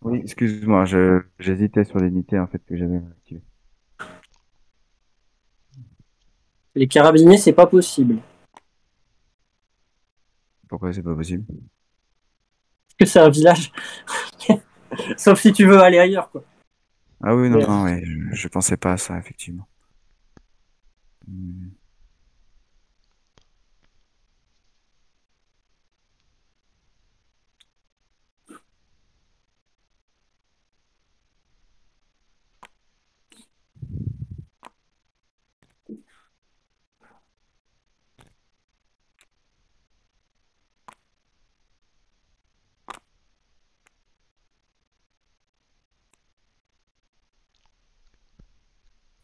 Oui, excuse-moi, j'hésitais sur l'unité en fait que j'avais activée. Les carabiniers, c'est pas possible. Pourquoi c'est pas possible? Parce que c'est un village. Sauf si tu veux aller ailleurs, quoi. Ah oui, non, Mais, non, ouais, je pensais pas à ça, effectivement. Hmm.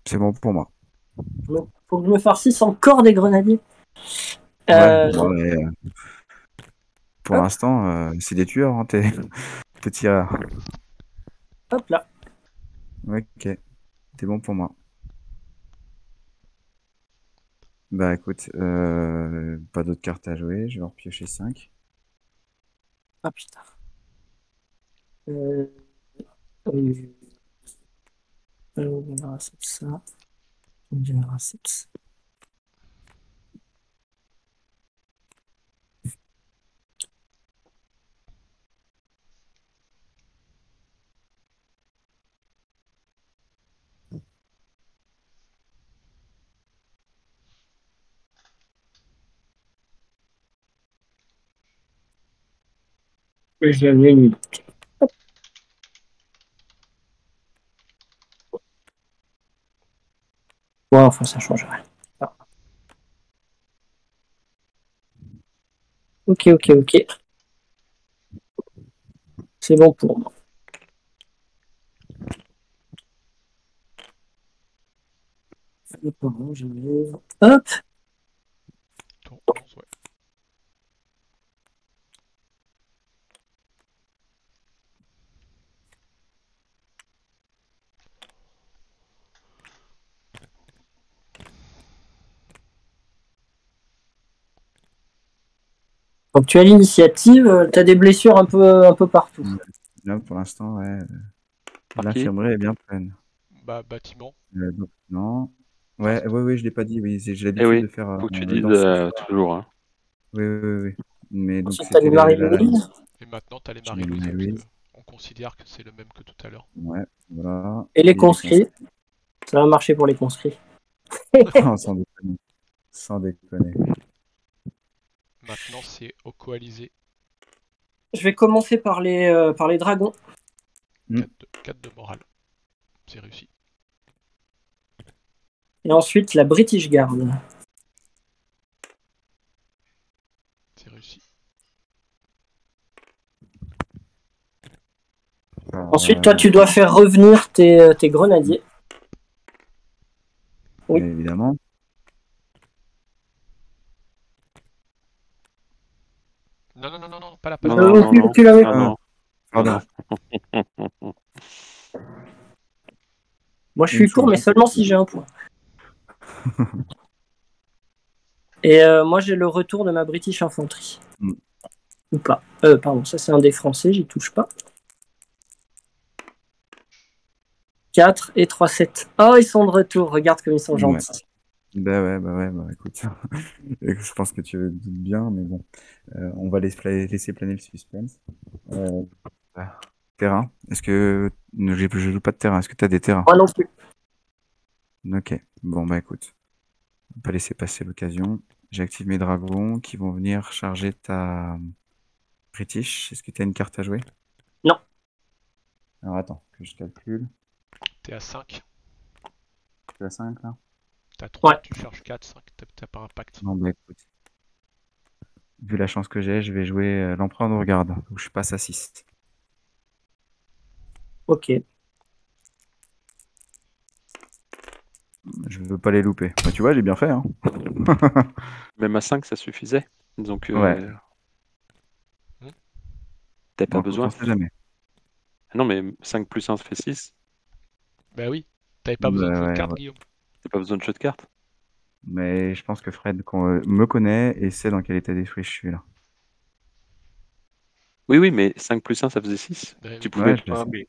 C'est bon pour moi. faut que je me farcisse encore des grenadiers. Ouais, Euh, bon, mais, pour hop, l'instant, c'est des tueurs, hein, tes petits rares. hop là. Ok, c'est bon pour moi. Bah écoute, pas d'autres cartes à jouer, je vais en piocher 5. Ah putain. Euh, on verra ça. On verra ça. Oui, j'ai amené une. Ouais, enfin, ça change rien. Ah. Ok, ok, ok. C'est bon pour moi. Hop. Tour 11, ouais. Donc tu as l'initiative, tu as des blessures un peu partout. Là, pour l'instant, ouais, Par qui? l'infirmerie est bien pleine. Bah, bâtiment. Donc, non. Enfin, Ouais, je l'ai pas dit, oui, j'ai Eh l'habitude oui, de faire faut que tu dans le dises sens. toujours. Hein. Oui. Mais donc, Ensuite, tu as c'était les Marie-Louise et maintenant, t'as les j'ai les Marie-Louise, parce que Marie-Louise. on considère que c'est le même que tout à l'heure. Ouais, voilà. et les Et les conscrits. Ça va marcher pour les conscrits. Non, sans déconner. Sans déconner. Maintenant, c'est au coalisé. Je vais commencer par les dragons. 4 de morale. C'est réussi. Et ensuite, la British Guard. C'est réussi. Ensuite, toi, tu dois faire revenir tes grenadiers. Oui. Évidemment. Non, pas là, pas Non, là. non, non, non, Tu l'avais. non, non, Pardon. non. Moi, je Une suis court, chose. mais seulement si j'ai un point. Et moi, j'ai le retour de ma British Infantry. Mm. Ou pas. Pardon, ça c'est un des français, j'y touche pas. 4 et 3, 7. Oh, ils sont de retour, regarde comme ils sont Ouais. gentils. Bah écoute. Je pense que tu doutes bien, mais bon. On va laisser planer le suspense. Terrain. Est-ce que je joue pas de terrain? Est-ce que tu as des terrains? Moi non plus. Ok. Bon bah écoute. On va pas laisser passer l'occasion. J'active mes dragons qui vont venir charger ta British. Est-ce que tu as une carte à jouer? Non. Alors attends, que je calcule. T'es à 5. Tu as 5 là? T'as 3, Ouais. tu charges 4, 5, t'as pas impact. Non, bah écoute. Vu la chance que j'ai, je vais jouer l'empereur de regarde. Donc je passe à 6. Ok. Je veux pas les louper. Bah, tu vois, j'ai bien fait, hein. Même à 5, ça suffisait. Donc, Ouais. t'avais pas Bon, écoute, besoin. on sait jamais. Ah non, mais 5 plus 1, ça fait 6. Bah oui, t'avais pas besoin de Bah, jeu de ouais, carte, ouais. Guillaume. T'as pas besoin de jeu de cartes. Mais je pense que Fred me connaît et sait dans quel état d'esprit je suis là. Oui, oui, mais 5 plus 1, ça faisait 6. Bah Tu oui. pouvais. Ouais, je Ah, sais. mais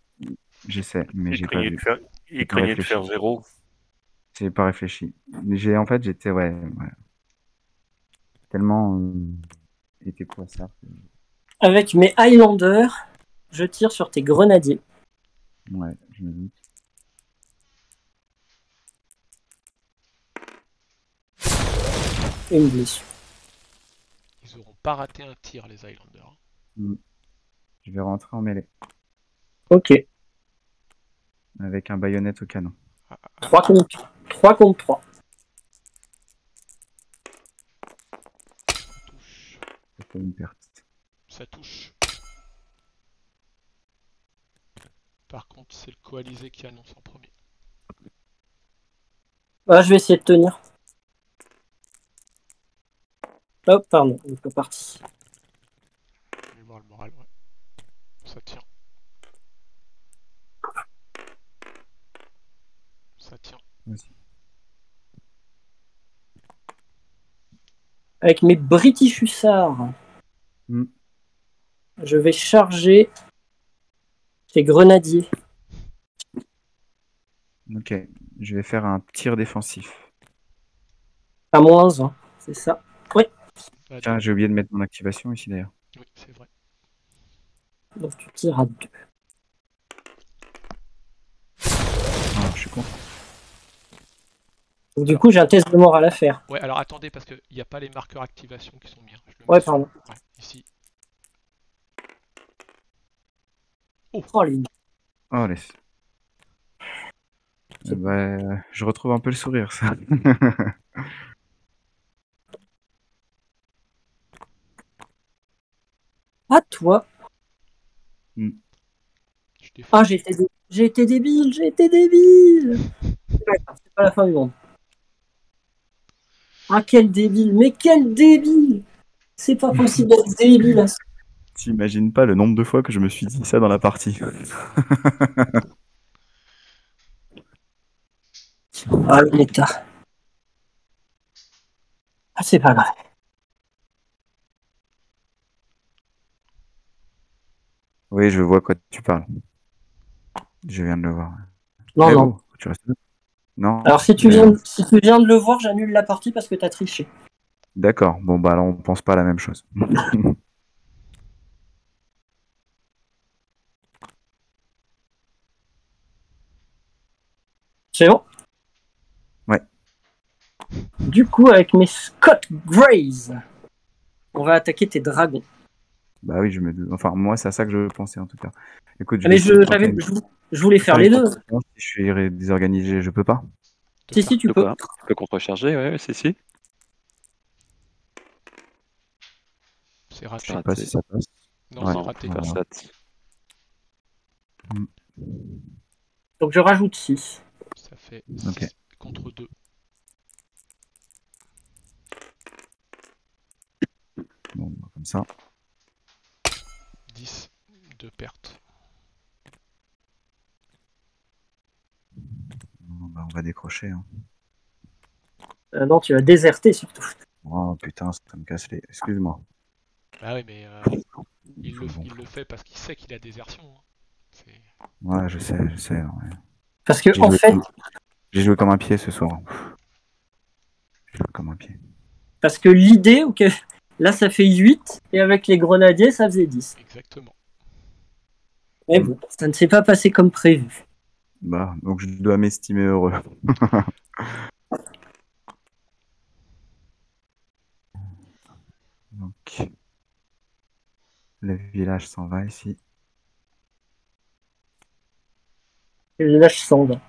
J'essaie, mais il j'ai pas craignait vu. de faire, J'ai il pas craignait de faire réfléchi. 0. J'ai pas réfléchi. En fait, j'étais, ouais, tellement, était quoi ça? Avec mes Highlanders, je tire sur tes grenadiers. Ouais, je me doute. Et une blessure. Ils auront pas raté un tir, les Highlanders. Mm. Je vais rentrer en mêlée Ok. avec un baïonnette au canon. 3 contre 3. 3 contre 3. Ça touche. Ça fait une perte. Ça touche. Par contre, c'est le coalisé qui annonce en premier. Ah, je vais essayer de tenir. Oh, pardon, il est pas parti. Je vais voir le moral, ouais. Ça tient. Ça tient. Vas-y. Avec mes British Hussards, Mm. je vais charger tes grenadiers. Ok, je vais faire un tir défensif. À moins 1, c'est ça. À Tiens, deux. j'ai oublié de mettre mon activation ici d'ailleurs. Oui, c'est vrai. Donc tu tires à 2. Ah, je suis content. Donc, du coup, j'ai un test de morale à faire. Ouais, alors attendez, parce qu'il n'y a pas les marqueurs activation qui sont mis. Hein. Je le mets Ouais, sur- pardon. Ouais, ici. Oh, les... Oh, laisse. Bah, je retrouve un peu le sourire, ça. À toi. Je défends. Ah, j'ai été débile, j'ai été débile. C'est pas la fin du monde. Ah, quel débile, mais quel débile. C'est pas possible d'être débile. T'imagines pas le nombre de fois que je me suis dit ça dans la partie. Ah, l'état. Ah, c'est pas grave. Oui, je vois quoi tu parles. Je viens de le voir. Non, Eh non. oh, tu restes là? Non. Alors, si tu viens de le voir, j'annule la partie parce que t'as triché. D'accord. Bon, bah, alors, on pense pas à la même chose. C'est bon? Ouais. Du coup, avec mes Scott Greys, on va attaquer tes dragons. Bah oui, je me doute. Enfin, moi, c'est à ça que je pensais en tout cas. Écoute, Mais essayer de tenter je voulais faire faire les une deux. compétition. Si je suis désorganisé, je peux pas. Si, si, tu De peux. quoi? Tu peux contre-charger, ouais, si. C'est raté. Je sais pas si ça passe. Non, Ouais, c'est raté. voilà. Ça. Donc, je rajoute 6. Ça fait Ok. 6 contre 2. Bon, bah, comme ça. 10 de perte. Bon, bah, on va décrocher. Hein. Non, tu vas déserter surtout. Oh putain, ça me casse les. Excuse-moi. Bah oui, mais il le fait parce qu'il sait qu'il a désertion. Hein. Ouais, je sais. Ouais. Parce que, en fait, J'ai joué comme un pied ce soir. J'ai joué comme un pied. parce que l'idée, ok, là, ça fait 8, et avec les grenadiers, ça faisait 10. Exactement. Mais bon, ça ne s'est pas passé comme prévu. Bah, donc je dois m'estimer heureux. Donc, le village s'en va ici. Et là, je s'en va.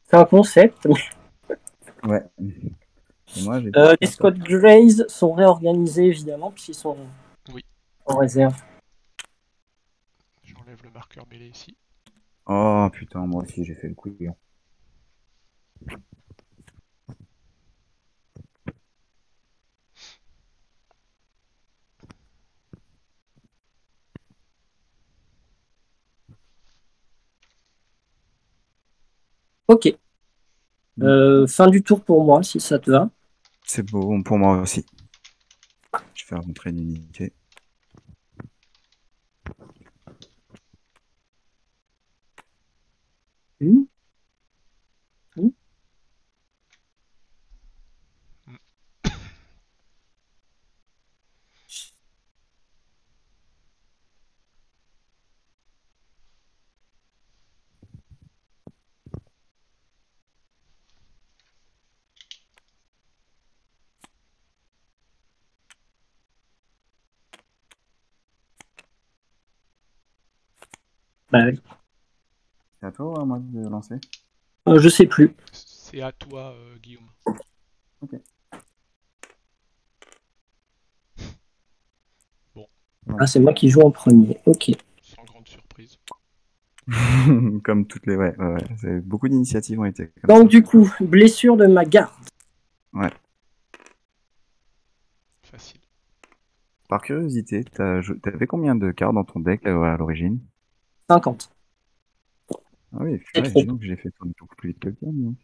C'est un concept. Ouais. Et moi, j'ai Les Scott Greys sont réorganisés, évidemment, puisqu'ils sont Oui. en réserve. J'enlève le marqueur mêlé ici. Oh putain, moi aussi j'ai fait le couillon. Ok. Fin du tour pour moi, si ça te va. C'est bon pour moi aussi. Je vais faire rentrer une unité. Mmh. Bah oui. C'est à toi, moi, de lancer? Je sais plus. C'est à toi, Guillaume. Ok. Bon. Ah, c'est moi qui joue en premier. Ok. Sans grande surprise. Comme toutes les... Ouais. Beaucoup d'initiatives ont été comme Donc ça. du coup, blessure de ma garde. Ouais. Facile. Par curiosité, t'avais combien de cartes dans ton deck à l'origine? 50. Ah oui, C'est ouais, trop. donc j'ai fait tourner beaucoup plus vite que le tien, donc.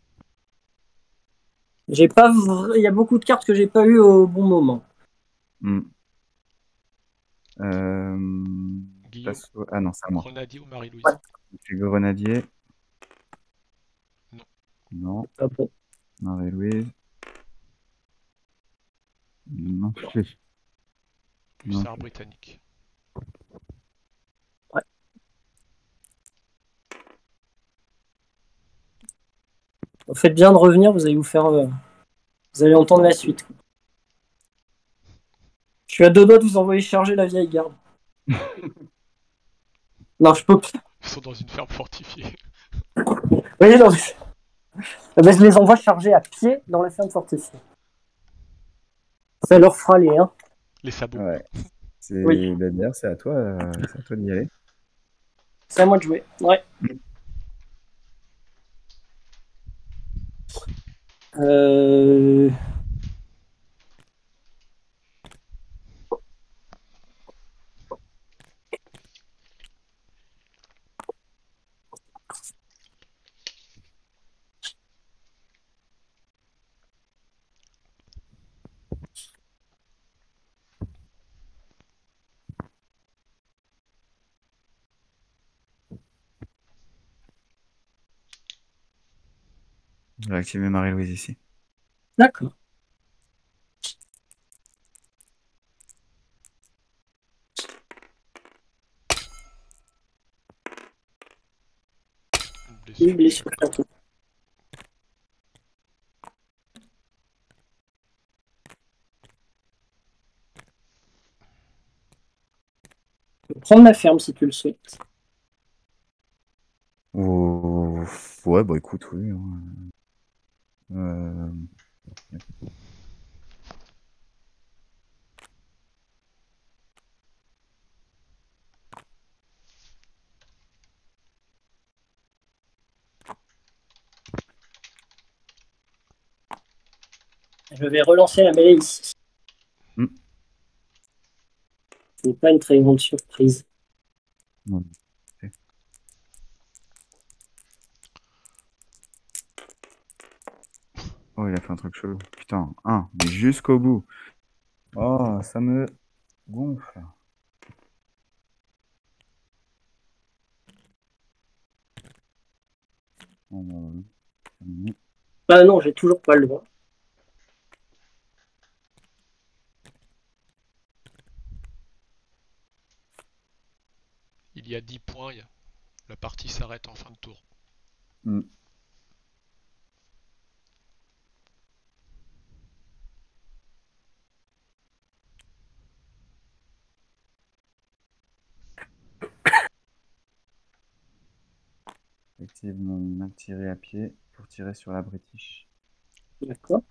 J'ai pas. Il y a beaucoup de cartes que j'ai pas eu au bon moment. Guillaume, Ah non, c'est à moi. Grenadier ou Marie-Louise? Je suis Grenadier. Non. Non. Ah bon. Marie-Louise. Non plus. Non. Hussard britannique. Ouais. Faites bien de revenir, vous allez vous faire. Vous allez entendre la suite. Je suis à deux doigts de vous envoyer charger la vieille garde. Non, je peux pas. Ils sont dans une ferme fortifiée. Oui, non, mais je les envoie charger à pied dans la ferme fortifiée. Ça leur fera les, hein. Les sabots. Ouais. Oui. D'ailleurs, c'est à toi d'y aller. C'est à moi de jouer. Ouais. Euh... Je vais activer Marie-Louise ici. D'accord. Une blessure. Je peux prendre ma ferme si tu le souhaites. Oh, ouais, bah écoute, oui. Euh, Je vais relancer la mêlée ici. Hmm. Ce n'est pas une très grande surprise. Ouais. Oh, il a fait un truc chelou. Putain, mais jusqu'au bout. Oh, ça me gonfle. Ah non, j'ai toujours pas le droit. Il y a 10 points. La partie s'arrête en fin de tour. Hmm. Active mon tiré à pied. pour tirer sur la British. D'accord.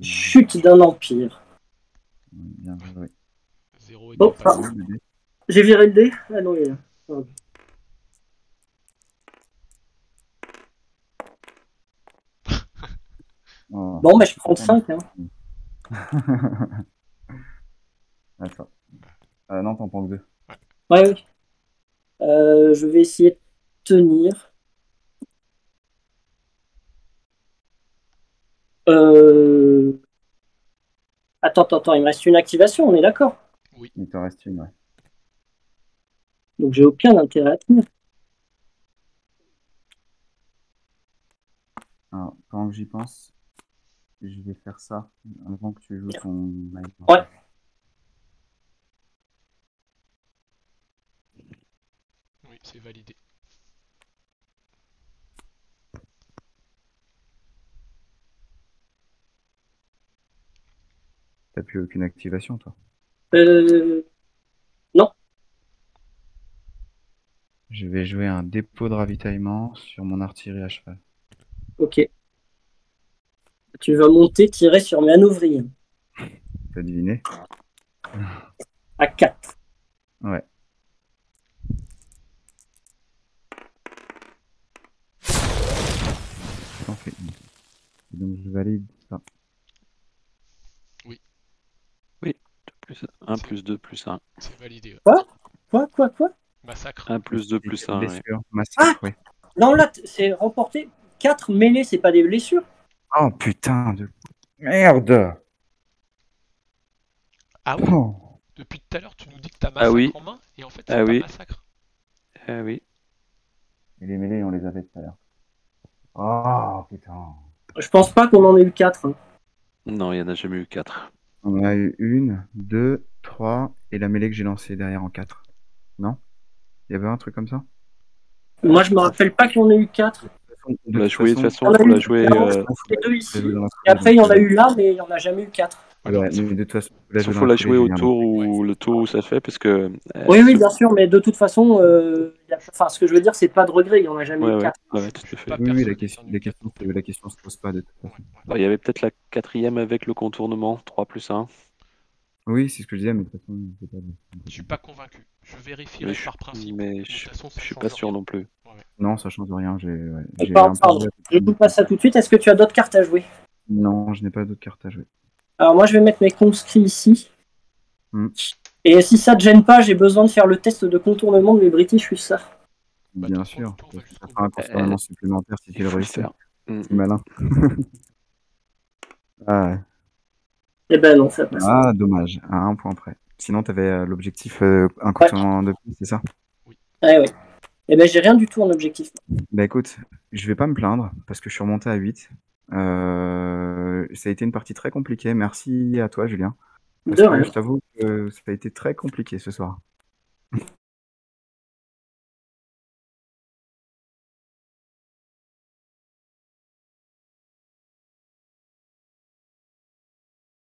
Chute d'un empire. Bien joué. 0 et Bon, pas ah, j'ai viré le dé. Ah non, il est là. Ah. Oh. Bon, bah, je prends le 5. Hein. Attends. Non, t'en prends que 2. Ouais, oui. Je vais essayer de tenir. Attends, il me reste une activation, on est d'accord? Oui. Il t'en reste une, ouais. Donc j'ai aucun intérêt à tenir. Alors, pendant que j'y pense, je vais faire ça avant que tu joues ton mail. Ouais. Oui, c'est validé. T'as plus aucune activation, toi? Non. Je vais jouer un dépôt de ravitaillement sur mon artillerie à cheval. Ok. Tu vas monter, tirer sur mes ouvriers. T'as deviné? À 4. Ouais. T'en fais une. Donc je valide ça. Oui. Oui. 1 plus 2 plus 1. C'est validé. Ouais. Quoi? Massacre. 1 plus 2 plus 1. Blessure, massacre, oui. Non, là, c'est remporté. 4 mêlées, c'est pas des blessures. Oh putain de merde! Ah oui. Oh. Depuis tout à l'heure, tu nous dis que t'as massacre Ah oui. en main et en fait, Ah c'est pas oui. massacre. Ah oui. Et les mêlées, on les avait tout à l'heure. Oh putain. Je pense pas qu'on en ait eu 4. Hein. Non, il n'y en a jamais eu 4. On en a eu 1, 2, 3 et la mêlée que j'ai lancée derrière en 4. Non? Il y avait un truc comme ça? Moi, je me rappelle pas qu'on ait eu 4. On l'a joué de toute façon, On a on eu l'a joué. les deux ici. Et après, il y en a eu là, mais il n'y en a jamais eu 4. Alors, Ouais, mais de toute façon, Il faut la jouer au tour où le tour où ça fait parce que. Oui, bien sûr, mais de toute façon, enfin, ce que je veux dire, c'est pas de regret, il n'y en a jamais eu 4. Ouais, tout à fait. Oui, la question se pose pas de toute façon. Il y avait peut-être la 4e avec le contournement, 3 plus 1. Oui, c'est ce que je disais, mais de toute façon, je suis pas convaincu. Je vérifierai par principe. Mais de toute façon, ça je suis change pas sûr rien. non plus. Ouais. non, ça change rien. J'ai Pardon, je joue pas ça tout de suite. Est-ce que tu as d'autres cartes à jouer? Non, je n'ai pas d'autres cartes à jouer. Alors moi, je vais mettre mes conscrits ici. Hmm. Et si ça te gêne pas, j'ai besoin de faire le test de contournement de mes British Hussards. Bien sûr. Ça fera un contournement supplémentaire si tu le réussis. C'est malin. Ah ouais. Eh ben non, ça passe. Ah, dommage. À un point près. Sinon, tu avais l'objectif un contournement de plus, c'est ça? Ouais. Eh ben, j'ai rien du tout en objectif. Bah écoute, je vais pas me plaindre parce que je suis remonté à 8. Ça a été une partie très compliquée. Merci à toi, Julien. Parce De que rien. je t'avoue que ça a été très compliqué ce soir.